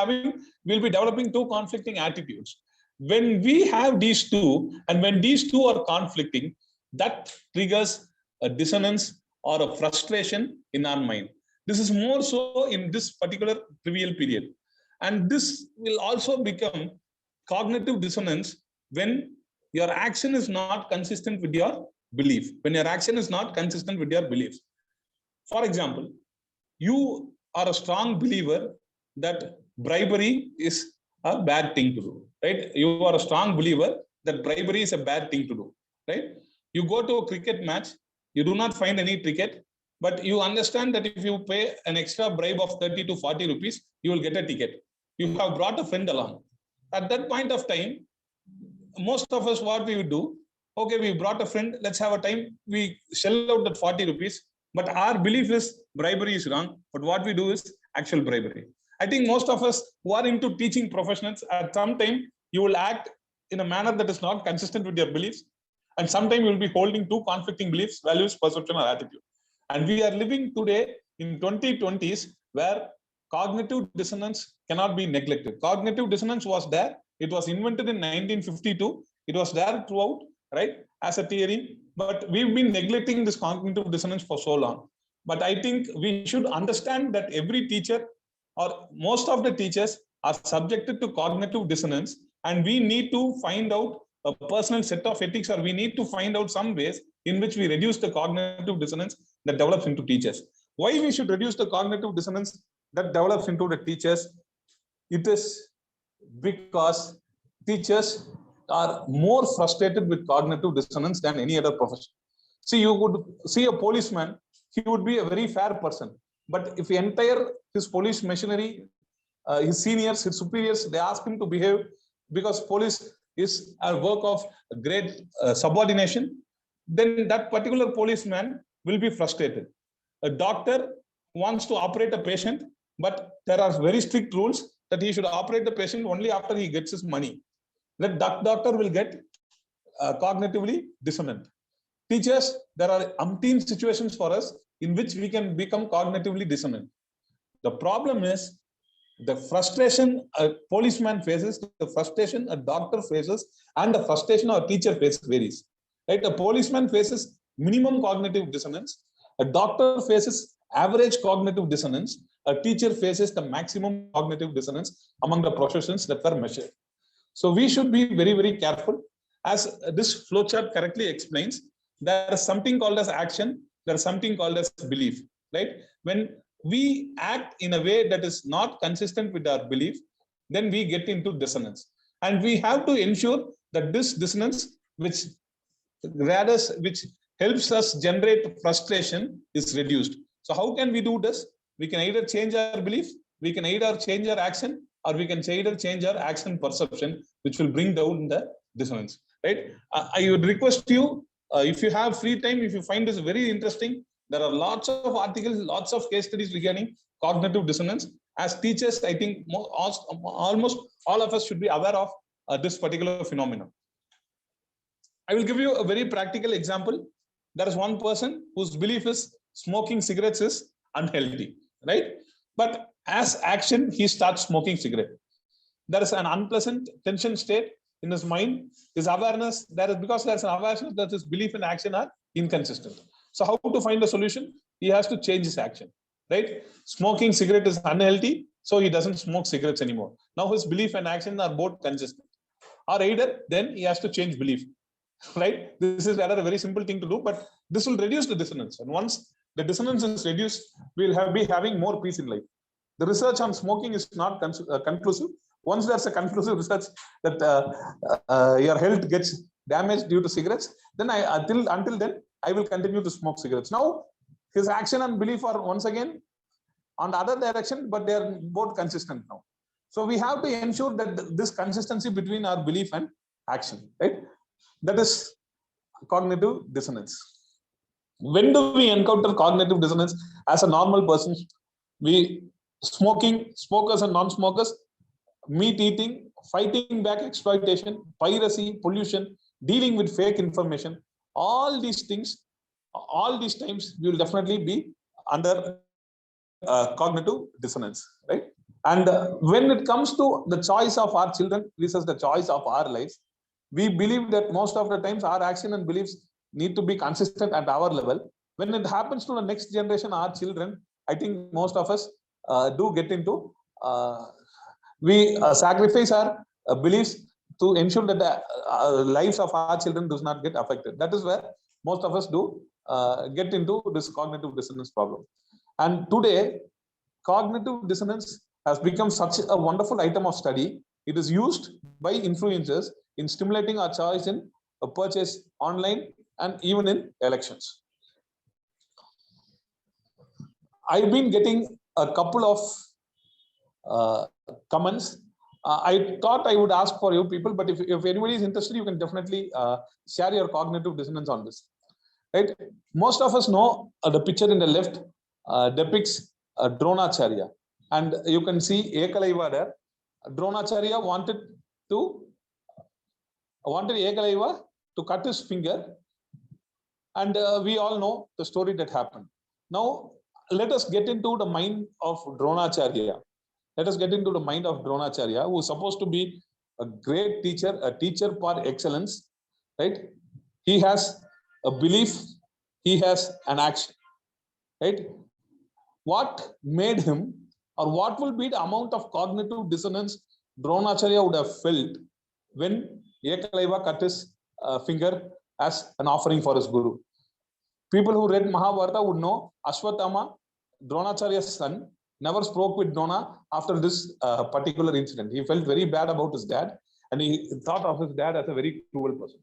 developing two conflicting attitudes. When we have these two, and when these two are conflicting, that triggers a dissonance or a frustration in our mind. This is more so in this particular trivial period. And this will also become cognitive dissonance when your action is not consistent with your belief. When your action is not consistent with your beliefs. For example, you are a strong believer that bribery is a bad thing to do, right? You are a strong believer that bribery is a bad thing to do, right? You go to a cricket match, you do not find any ticket, but you understand that if you pay an extra bribe of 30 to 40 rupees, you will get a ticket. You have brought a friend along. At that point of time, most of us, what we would do, okay, we brought a friend, let's have a time, we shell out that 40 rupees, but our belief is bribery is wrong, but what we do is actual bribery. I think most of us who are into teaching professionals, at some time, you will act in a manner that is not consistent with your beliefs, and sometime you will be holding two conflicting beliefs, values, perception, or attitude. And we are living today in 2020s where cognitive dissonance cannot be neglected. Cognitive dissonance was there. It was invented in 1952. It was there throughout, right, as a theory. But we've been neglecting this cognitive dissonance for so long. But I think we should understand that every teacher or most of the teachers are subjected to cognitive dissonance, and we need to find out a personal set of ethics, or we need to find out some ways in which we reduce the cognitive dissonance that develops into teachers. Why we should reduce the cognitive dissonance that develops into the teachers? It is because teachers are more frustrated with cognitive dissonance than any other profession. See, you would see a policeman, he would be a very fair person. But if his police machinery, his seniors, his superiors, they ask him to behave because police is a work of great subordination, then that particular policeman will be frustrated. A doctor wants to operate a patient, but there are very strict rules that he should operate the patient only after he gets his money. That doctor will get cognitively dissonant. Teachers, there are umpteen situations for us in which we can become cognitively dissonant. The problem is the frustration a policeman faces, the frustration a doctor faces, and the frustration a teacher faces varies. Right? A policeman faces minimum cognitive dissonance. A doctor faces average cognitive dissonance. A teacher faces the maximum cognitive dissonance among the professions that were measured. So we should be very, very careful. As this flowchart correctly explains, there is something called as action, there is something called as belief, right? When we act in a way that is not consistent with our belief, then we get into dissonance. And we have to ensure that this dissonance, which helps us generate frustration, is reduced. So how can we do this? We can either change our belief, we can either change our action, or we can either change our action perception, which will bring down the dissonance, right? I would request you, if you have free time, if you find this very interesting, there are lots of articles, lots of case studies regarding cognitive dissonance. As teachers, I think almost all of us should be aware of this particular phenomenon. I will give you a very practical example. There is one person whose belief is smoking cigarettes is unhealthy, right? But as action, he starts smoking cigarette. There is an unpleasant tension state. in his mind, his awareness, because there's an awareness that his belief and action are inconsistent. So how to find a solution? He has to change his action, right? Smoking cigarette is unhealthy, so he doesn't smoke cigarettes anymore. Now his belief and action are both consistent. Or either then he has to change belief, right? This is rather a very simple thing to do, but this will reduce the dissonance. And once the dissonance is reduced, we'll be having more peace in life. The research on smoking is not conclusive. Once there's a conclusive research that your health gets damaged due to cigarettes, then until then, I will continue to smoke cigarettes. Now, his action and belief are once again on the other direction, but they are both consistent now. So we have to ensure that this consistency between our belief and action, right? That is cognitive dissonance. When do we encounter cognitive dissonance as a normal person? Smokers and non-smokers, meat eating, fighting back exploitation, piracy, pollution, dealing with fake information, all these things, all these times we will definitely be under cognitive dissonance, right? And when it comes to the choice of our children versus the choice of our lives, we believe that most of the times our action and beliefs need to be consistent at our level. When it happens to the next generation, our children, I think most of us do get into, we sacrifice our beliefs to ensure that the lives of our children does not get affected. That is where most of us do get into this cognitive dissonance problem. And today, cognitive dissonance has become such a wonderful item of study. It is used by influencers in stimulating our choice in a purchase online and even in elections. I've been getting a couple of comments. I thought I would ask for you people, but if anybody is interested, you can definitely share your cognitive dissonance on this. Right? Most of us know the picture in the left depicts Dronacharya, and you can see Ekalaiva there. Dronacharya wanted Ekalaiva to cut his finger, and we all know the story that happened. Now, let us get into the mind of Dronacharya. Let us get into the mind of Dronacharya, who is supposed to be a great teacher, a teacher par excellence, right? He has a belief, he has an action, right? What made him, or what will be the amount of cognitive dissonance Dronacharya would have felt when Ekalaiva cut his finger as an offering for his guru? People who read Mahabharata would know Ashwatthama, Dronacharya's son, never spoke with Drona after this particular incident. He felt very bad about his dad, and he thought of his dad as a very cruel person.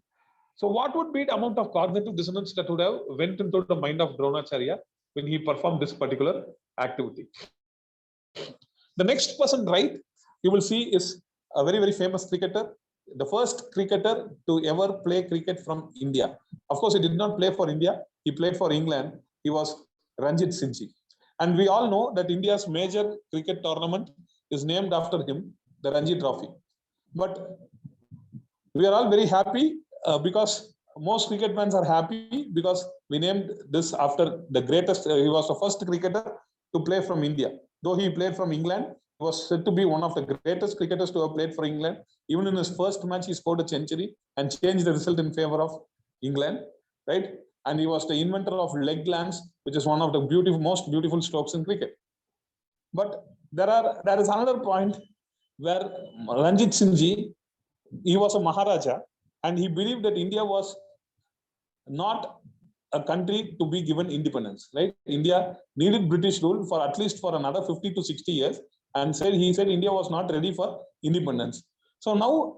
So what would be the amount of cognitive dissonance that would have went into the mind of Dronacharya when he performed this particular activity? The next person, right, you will see is a very, very famous cricketer, the first cricketer to ever play cricket from India. Of course, he did not play for India. He played for England. He was Ranjit Singh. And we all know that India's major cricket tournament is named after him, the Ranji Trophy. But we are all very happy because most cricket fans are happy because we named this after the greatest. He was the first cricketer to play from India. Though he played from England, he was said to be one of the greatest cricketers to have played for England. Even in his first match, he scored a century and changed the result in favor of England, right? And he was the inventor of leg glance, which is one of the most beautiful strokes in cricket. But there is another point where Ranjit Singh Ji, he was a Maharaja, and he believed that India was not a country to be given independence, right? India needed British rule for at least for another 50 to 60 years, and he said India was not ready for independence. So now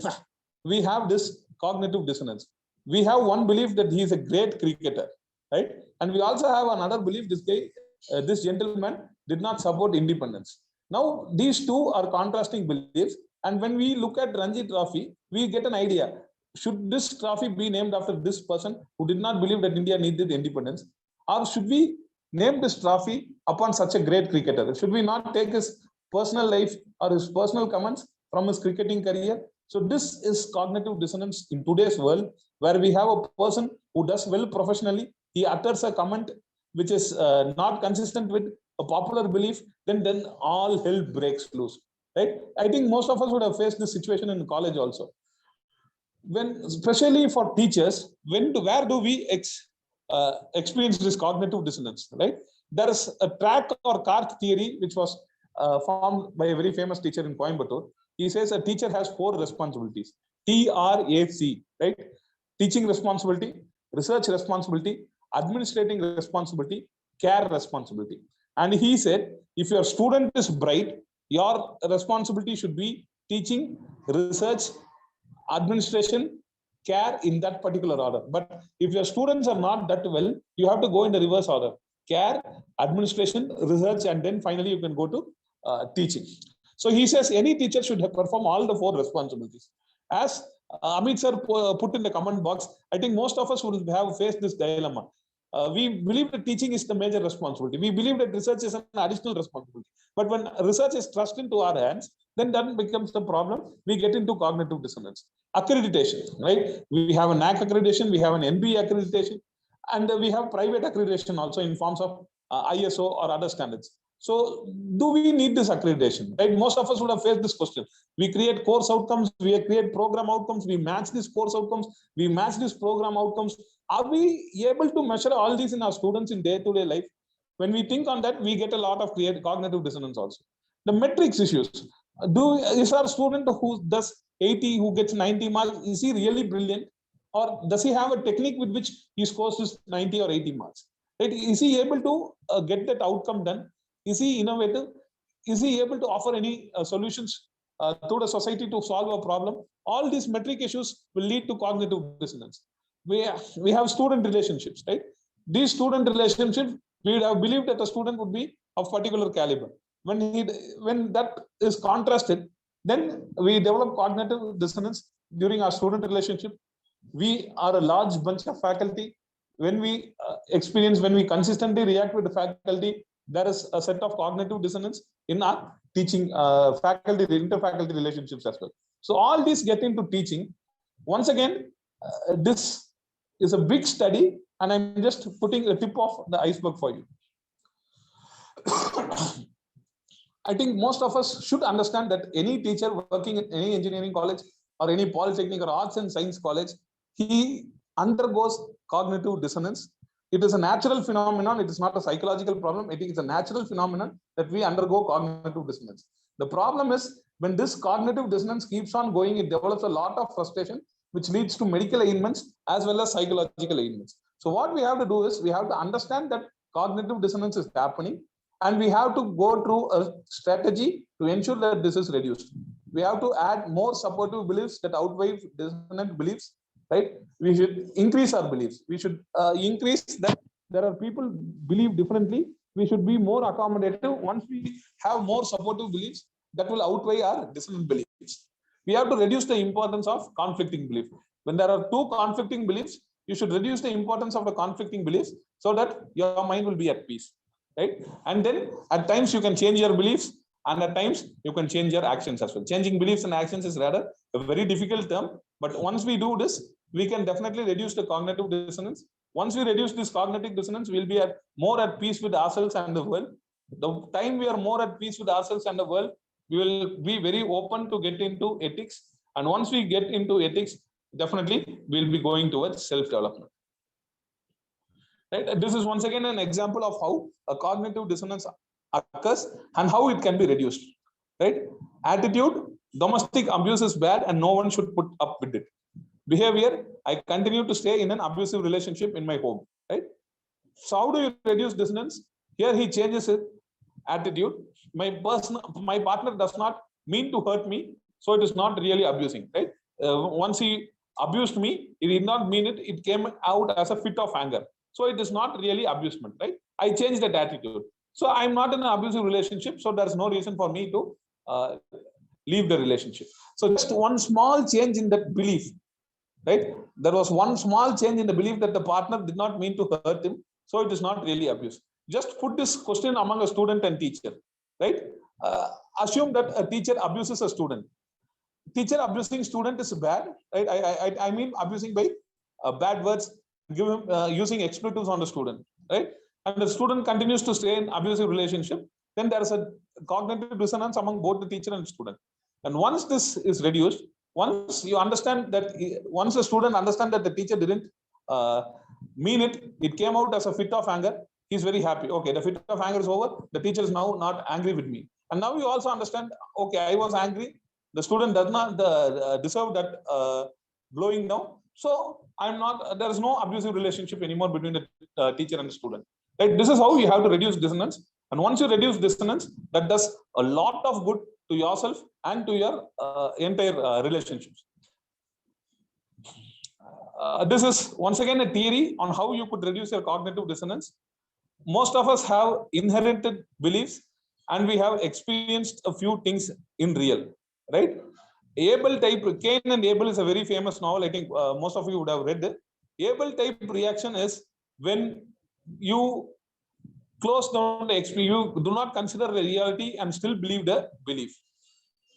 we have this cognitive dissonance. We have one belief that he is a great cricketer, right? And we also have another belief this gentleman did not support independence. Now these two are contrasting beliefs, and when we look at Ranji Trophy, we get an idea. Should this trophy be named after this person who did not believe that India needed independence? Or should we name this trophy upon such a great cricketer? Should we not take his personal life or his personal comments from his cricketing career? So this is cognitive dissonance in today's world, where we have a person who does well professionally. He utters a comment which is not consistent with a popular belief, then all hell breaks loose, right? I think most of us would have faced this situation in college also. when, especially for teachers, where do we experience this cognitive dissonance, right? There is a track or Karth theory, which was formed by a very famous teacher in Coimbatore. He says a teacher has 4 responsibilities, TRAC, right? Teaching responsibility, research responsibility, administrating responsibility, care responsibility. And he said, if your student is bright, your responsibility should be teaching, research, administration, care, in that particular order. But if your students are not that well, you have to go in the reverse order: care, administration, research, and then finally you can go to teaching. So he says any teacher should perform all the 4 responsibilities. As Amit sir put in the comment box, I think most of us would have faced this dilemma. We believe that teaching is the major responsibility. We believe that research is an additional responsibility. But when research is thrust into our hands, then that becomes the problem. We get into cognitive dissonance. Accreditation, right? We have a NAC accreditation, we have an NBA accreditation, and we have private accreditation also in forms of ISO or other standards. So do we need this accreditation, right? Most of us would have faced this question. We create course outcomes, we create program outcomes, we match these course outcomes, we match these program outcomes. Are we able to measure all these in our students in day-to-day life? When we think on that, we get a lot of cognitive dissonance also. The metrics issues. Is our student who does 80, who gets 90 marks, is he really brilliant? Or does he have a technique with which he scores his 90 or 80 marks? Right? Is he able to get that outcome done? Is he innovative? Is he able to offer any solutions to the society to solve a problem? All these metric issues will lead to cognitive dissonance. We have student relationships, right? These student relationships, we would have believed that a student would be of particular caliber. When that is contrasted, then we develop cognitive dissonance during our student relationship. We are a large bunch of faculty. When we when we consistently react with the faculty, there is a set of cognitive dissonance in our teaching faculty, inter-faculty relationships as well. So all these get into teaching. Once again, this is a big study, and I'm just putting the tip of the iceberg for you. I think most of us should understand that any teacher working in any engineering college or any polytechnic or arts and science college, he undergoes cognitive dissonance. It is a natural phenomenon. It is not a psychological problem. It is a natural phenomenon that we undergo cognitive dissonance. The problem is when this cognitive dissonance keeps on going, it develops a lot of frustration, which leads to medical ailments as well as psychological ailments. So what we have to do is we have to understand that cognitive dissonance is happening, and we have to go through a strategy to ensure that this is reduced. We have to add more supportive beliefs that outweigh dissonant beliefs, right? We should increase our beliefs. We should increase that there are people believe differently. We should be more accommodative. Once we have more supportive beliefs, that will outweigh our dissonant beliefs. We have to reduce the importance of conflicting belief. When there are 2 conflicting beliefs, you should reduce the importance of the conflicting beliefs so that your mind will be at peace, right? And then at times you can change your beliefs, and at times you can change your actions as well. Changing beliefs and actions is rather a very difficult term, but once we do this, we can definitely reduce the cognitive dissonance. Once we reduce this cognitive dissonance, we'll be more at peace with ourselves and the world. The time we are more at peace with ourselves and the world, we will be very open to get into ethics. And once we get into ethics, definitely we'll be going towards self-development. Right? This is once again an example of how a cognitive dissonance occurs and how it can be reduced. Right? Attitude, domestic abuse is bad and no one should put up with it. Behavior, I continue to stay in an abusive relationship in my home. Right? So how do you reduce dissonance? Here he changes his attitude. My partner does not mean to hurt me, so it is not really abusing. Right? Once he abused me, he did not mean it. It came out as a fit of anger. So it is not really abusement, right? I changed that attitude. So I'm not in an abusive relationship. So there's no reason for me to leave the relationship. So just one small change in that belief, right? There was one small change in the belief that the partner did not mean to hurt him. So it is not really abuse. Just put this question among a student and teacher, right? Assume that a teacher abuses a student. Teacher abusing student is bad, right? I mean abusing by bad words, using expletives on the student, right? And the student continues to stay in abusive relationship, then there is a cognitive dissonance among both the teacher and student. And once this is reduced, Once you understand that, once a student understand that the teacher didn't mean it, it came out as a fit of anger, he's very happy. Okay, the fit of anger is over. The teacher is now not angry with me. And now you also understand, okay, I was angry. The student does not deserve that blowing down. So I'm not, there is no abusive relationship anymore between the teacher and the student. Right? This is how you have to reduce dissonance. And once you reduce dissonance, that does a lot of good to yourself and to your entire relationships. This is once again a theory on how you could reduce your cognitive dissonance. Most of us have inherited beliefs and we have experienced a few things in real, right? Abel type, Cain and Abel is a very famous novel. I think most of you would have read it. Abel type reaction is when you close down the experience, you do not consider the reality and still believe the belief.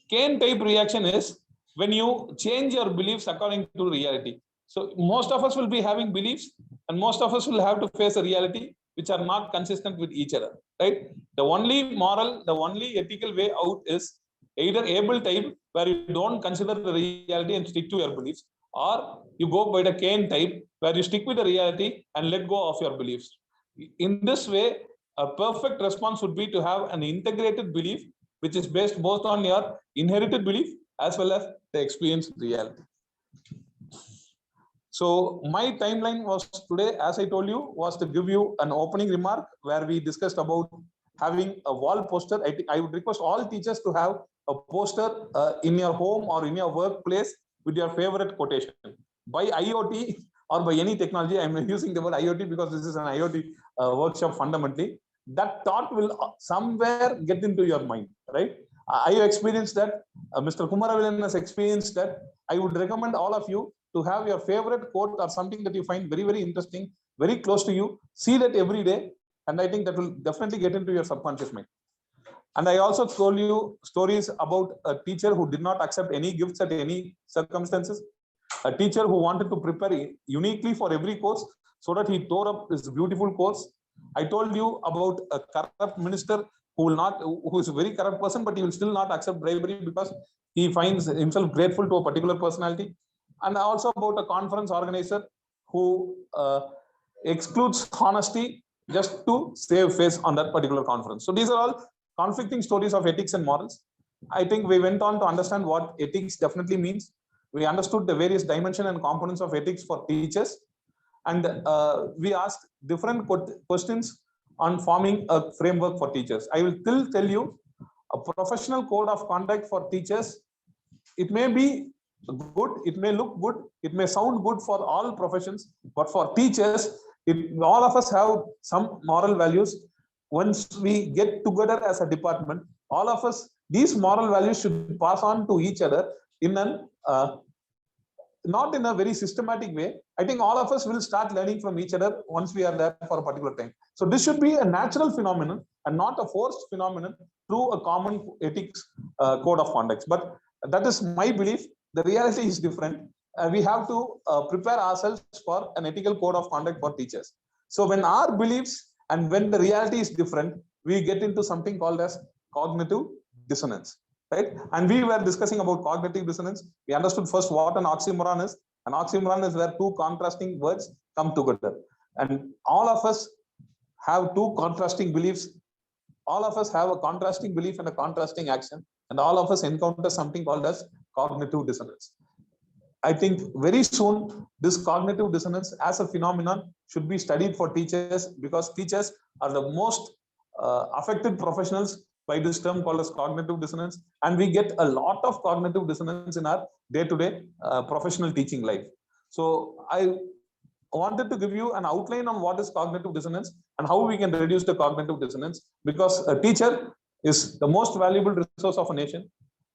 Cain type reaction is when you change your beliefs according to reality. So most of us will be having beliefs and most of us will have to face a reality which are not consistent with each other, right? The only moral, the only ethical way out is either Abel type, where you don't consider the reality and stick to your beliefs, or you go by the Cain type, where you stick with the reality and let go of your beliefs. In this way, a perfect response would be to have an integrated belief, which is based both on your inherited belief as well as the experienced reality. So my timeline was today, as I told you, was to give you an opening remark where we discussed about having a wall poster. I would request all teachers to have a poster in your home or in your workplace with your favorite quotation. By IoT or by any technology, I'm using the word IoT because this is an IoT workshop fundamentally. That thought will somewhere get into your mind, right? I experienced that. Mr. Kumaravelan has experienced that. I would recommend all of you to have your favorite quote or something that you find very, very interesting, very close to you. See that every day. And I think that will definitely get into your subconscious mind. And I also told you stories about a teacher who did not accept any gifts at any circumstances. A teacher who wanted to prepare uniquely for every course so that he tore up his beautiful course. I told you about a corrupt minister who is a very corrupt person, but he will still not accept bribery because he finds himself grateful to a particular personality. And also about a conference organizer who excludes honesty just to save face on that particular conference. So these are all conflicting stories of ethics and morals. I think we went on to understand what ethics definitely means. We understood the various dimensions and components of ethics for teachers. And we asked different questions on forming a framework for teachers. I will still tell you a professional code of conduct for teachers. It may be good, it may look good, it may sound good for all professions, but for teachers, all of us have some moral values. Once we get together as a department, all of us, these moral values should pass on to each other in an not in a very systematic way. I think all of us will start learning from each other once we are there for a particular time. So this should be a natural phenomenon and not a forced phenomenon through a common ethics code of conduct. But that is my belief. The reality is different. We have to prepare ourselves for an ethical code of conduct for teachers. So when our beliefs and when the reality is different, we get into something called as cognitive dissonance. Right? And we were discussing about cognitive dissonance. We understood first what an oxymoron is. An oxymoron is where two contrasting words come together. And all of us have two contrasting beliefs. All of us have a contrasting belief and a contrasting action. And all of us encounter something called as cognitive dissonance. I think very soon, this cognitive dissonance as a phenomenon should be studied for teachers because teachers are the most affected professionals by this term called as cognitive dissonance. And we get a lot of cognitive dissonance in our day-to-day professional teaching life. So I wanted to give you an outline on what is cognitive dissonance and how we can reduce the cognitive dissonance, because a teacher is the most valuable resource of a nation.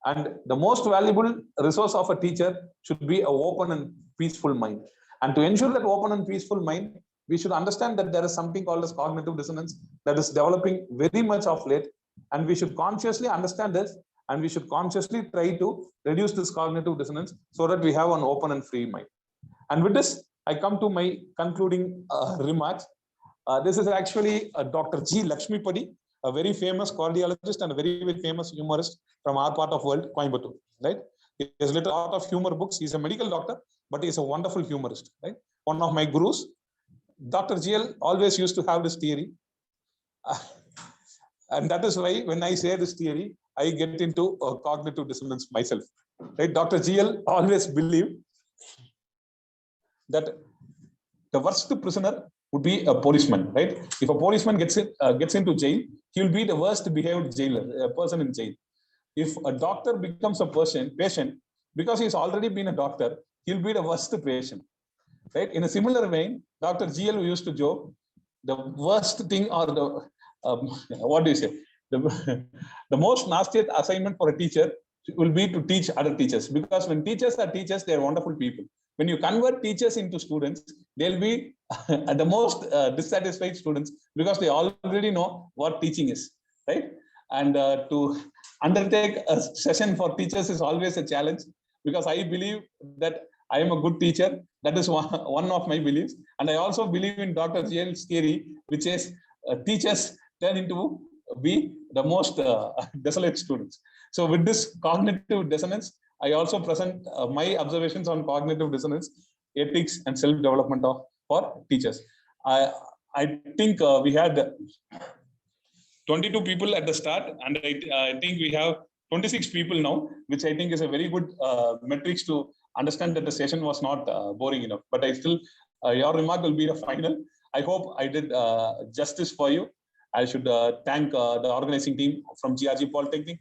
And the most valuable resource of a teacher should be an open and peaceful mind. And to ensure that open and peaceful mind, we should understand that there is something called as cognitive dissonance that is developing very much of late. And we should consciously understand this, and we should consciously try to reduce this cognitive dissonance so that we have an open and free mind. And with this, I come to my concluding remarks. This is actually Dr. G. Lakshmipati, a very famous cardiologist and a very, very famous humorist from our part of world, Coimbatore. Right? He has written a lot of humor books. He's a medical doctor, but he's a wonderful humorist, right? One of my gurus, Dr. GL, always used to have this theory. And that is why when I say this theory, I get into cognitive dissonance myself. Right? Dr. GL always believed that the worst prisoner would be a policeman, right? If a policeman gets into jail, he will be the worst behaved jailer, a person in jail. If a doctor becomes a patient, because he's already been a doctor, he'll be the worst patient, right? In a similar vein, Dr. GL used to joke, the worst thing or the, what do you say? The most nastiest assignment for a teacher will be to teach other teachers, because when teachers are teachers, they are wonderful people. When you convert teachers into students, they'll be the most dissatisfied students, because they already know what teaching is, right? And to undertake a session for teachers is always a challenge, because I believe that I am a good teacher. That is one of my beliefs. And I also believe in Dr. GL's theory, which is teachers turn into be the most desolate students. So with this cognitive dissonance, I also present my observations on cognitive dissonance, ethics, and self-development for teachers. I think we had 22 people at the start, and I think we have 26 people now, which I think is a very good metrics to understand that the session was not boring enough. But I still, your remark will be the final. I hope I did justice for you. I should thank the organizing team from GRG Polytechnic,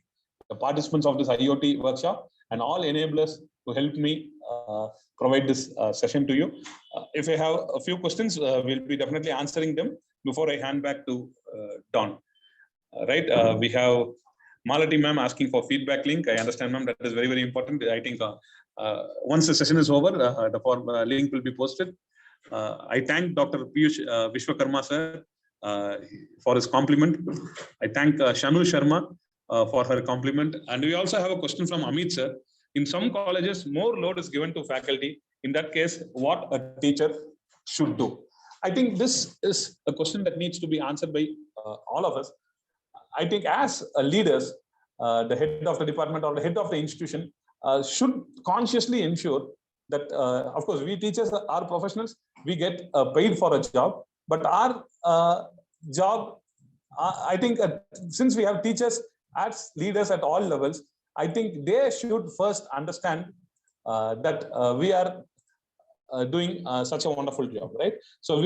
the participants of this IoT workshop, and all enablers to help me provide this session to you. If I have a few questions, we'll be definitely answering them before I hand back to Don. Right, we have Malati ma'am asking for feedback link. I understand, ma'am, that is very, very important. I think once the session is over, the form link will be posted. I thank Dr. Piyush Vishwakarma sir for his compliment. I thank Shanu Sharma for her compliment. And we also have a question from Amit sir. In some colleges, more load is given to faculty. In that case, what a teacher should do? I think this is a question that needs to be answered by all of us. I think as leaders, the head of the department or the head of the institution should consciously ensure that, of course, we teachers are professionals, we get paid for a job, but our job, I think since we have teachers as leaders at all levels, I think they should first understand that we are doing such a wonderful job, right? So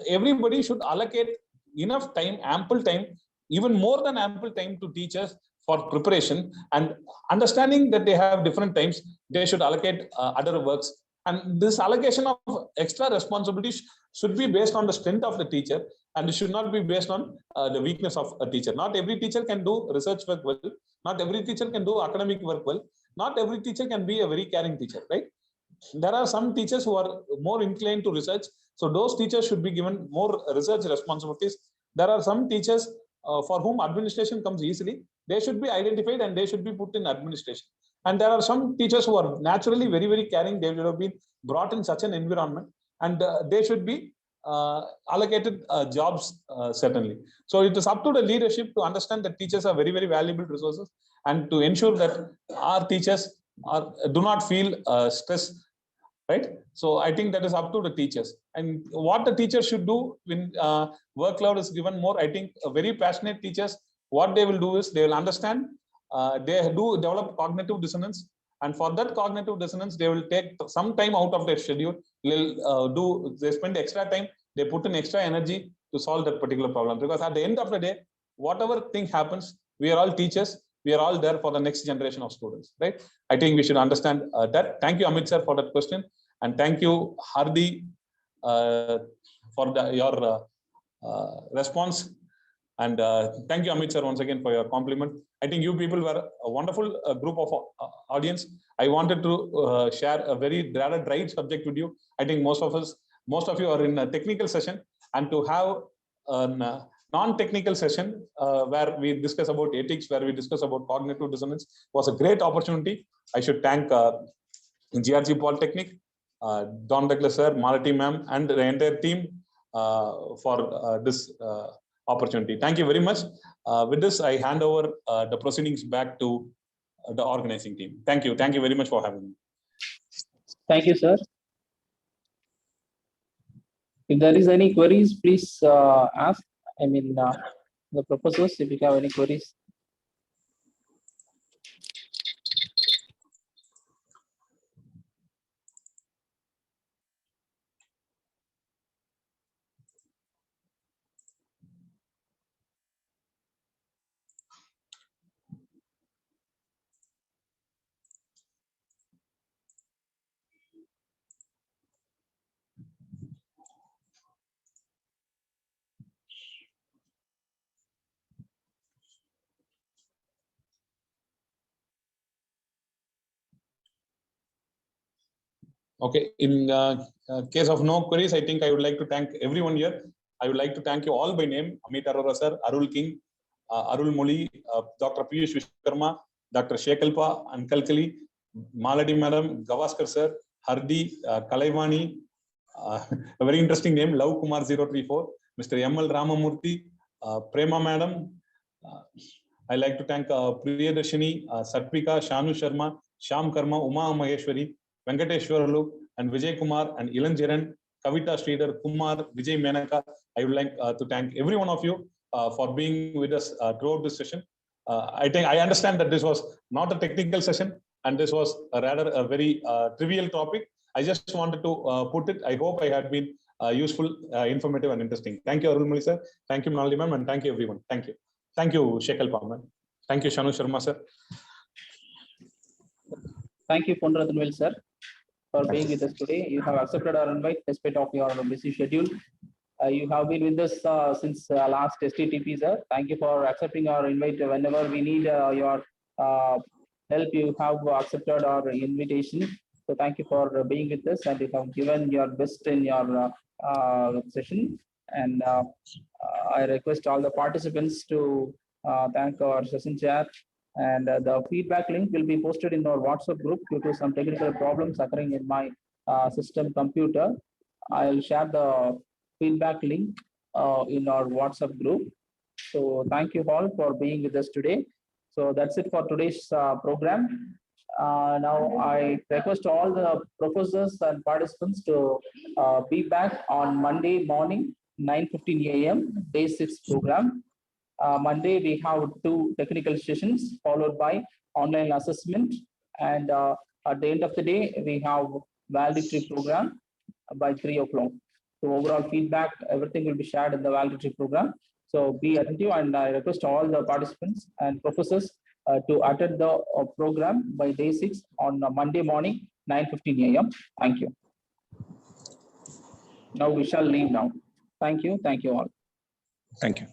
everybody should allocate enough time, ample time, even more than ample time to teachers for preparation, and understanding that they have different times, they should allocate other works. And this allocation of extra responsibilities should be based on the strength of the teacher, and it should not be based on the weakness of a teacher. Not every teacher can do research work well. Not every teacher can do academic work well. Not every teacher can be a very caring teacher, right? There are some teachers who are more inclined to research. So those teachers should be given more research responsibilities. There are some teachers for whom administration comes easily. They should be identified and they should be put in administration. And there are some teachers who are naturally very, very caring. They should have been brought in such an environment, and they should be allocated jobs, certainly. So it is up to the leadership to understand that teachers are very, very valuable resources, and to ensure that our teachers do not feel stress, right? So I think that is up to the teachers. And what the teacher should do when workload is given more, I think very passionate teachers, what they will do is they will understand, they do develop cognitive dissonance, and for that cognitive dissonance, they will take some time out of their schedule. They spend extra time, they put in extra energy to solve that particular problem. Because at the end of the day, whatever thing happens, we are all teachers. We are all there for the next generation of students, right? I think we should understand that. Thank you, Amit sir, for that question. And thank you, Hardi, for your response. And thank you, Amit sir, once again for your compliment. I think you people were a wonderful group of audience. I wanted to share a very rather dry subject with you. I think most of you are in a technical session, and to have a non-technical session where we discuss about ethics, where we discuss about cognitive dissonance, was a great opportunity. I should thank GRG Polytechnic, Don Douglas sir, Malati ma'am, and the entire team for this opportunity. Thank you very much. With this, I hand over the proceedings back to the organizing team. Thank you. Thank you very much for having me. Thank you, sir. If there is any queries, please ask. I mean, the professors, if you have any queries. Okay, in case of no queries, I think I would like to thank everyone here. I would like to thank you all by name: Amit Arora sir, Arul King, Arul Moli, Dr. Piyush Vishwakarma, Dr. Shekalpa and Kalkali, Maladi madam, Gavaskar sir, Hardi, Kalaivani, a very interesting name, Love Kumar 034, Mr. ML Ramamurthy, Prema madam. I like to thank Priyadarshini, Satvika, Shanu Sharma, Sham Karma, Uma Maheshwari, Venkateshwaralu, and Vijay Kumar, and Ilan Jiran, Kavita Sridhar, Kumar, Vijay Menaka. I would like to thank every one of you for being with us throughout this session. I think I understand that this was not a technical session, and this was rather a very trivial topic. I just wanted to put it. I hope I had been useful, informative, and interesting. Thank you, Arul Mali sir. Thank you, Manali ma'am, and thank you, everyone. Thank you. Thank you, Shekhal Palman. Thank you, Shanu Sharma sir. Thank you, Pon Rathnaveli sir, for being with us today. You have accepted our invite despite of your busy schedule. You have been with us since last STTP, sir. Thank you for accepting our invite. Whenever we need your help, you have accepted our invitation. So thank you for being with us, and you have given your best in your session. And I request all the participants to thank our session chair. And the feedback link will be posted in our WhatsApp group due to some technical problems occurring in my system computer. I'll share the feedback link in our WhatsApp group. So thank you all for being with us today. So that's it for today's program. Now I request all the professors and participants to be back on Monday morning, 9:15 a.m., day 6 program. Monday, we have 2 technical sessions followed by online assessment. And at the end of the day, we have valedictory program by 3 o'clock. So overall feedback, everything will be shared in the valedictory program. So be attentive, and I request all the participants and professors to attend the program by day 6 on Monday morning, 9:15 a.m. Thank you. Now we shall leave now. Thank you. Thank you all. Thank you.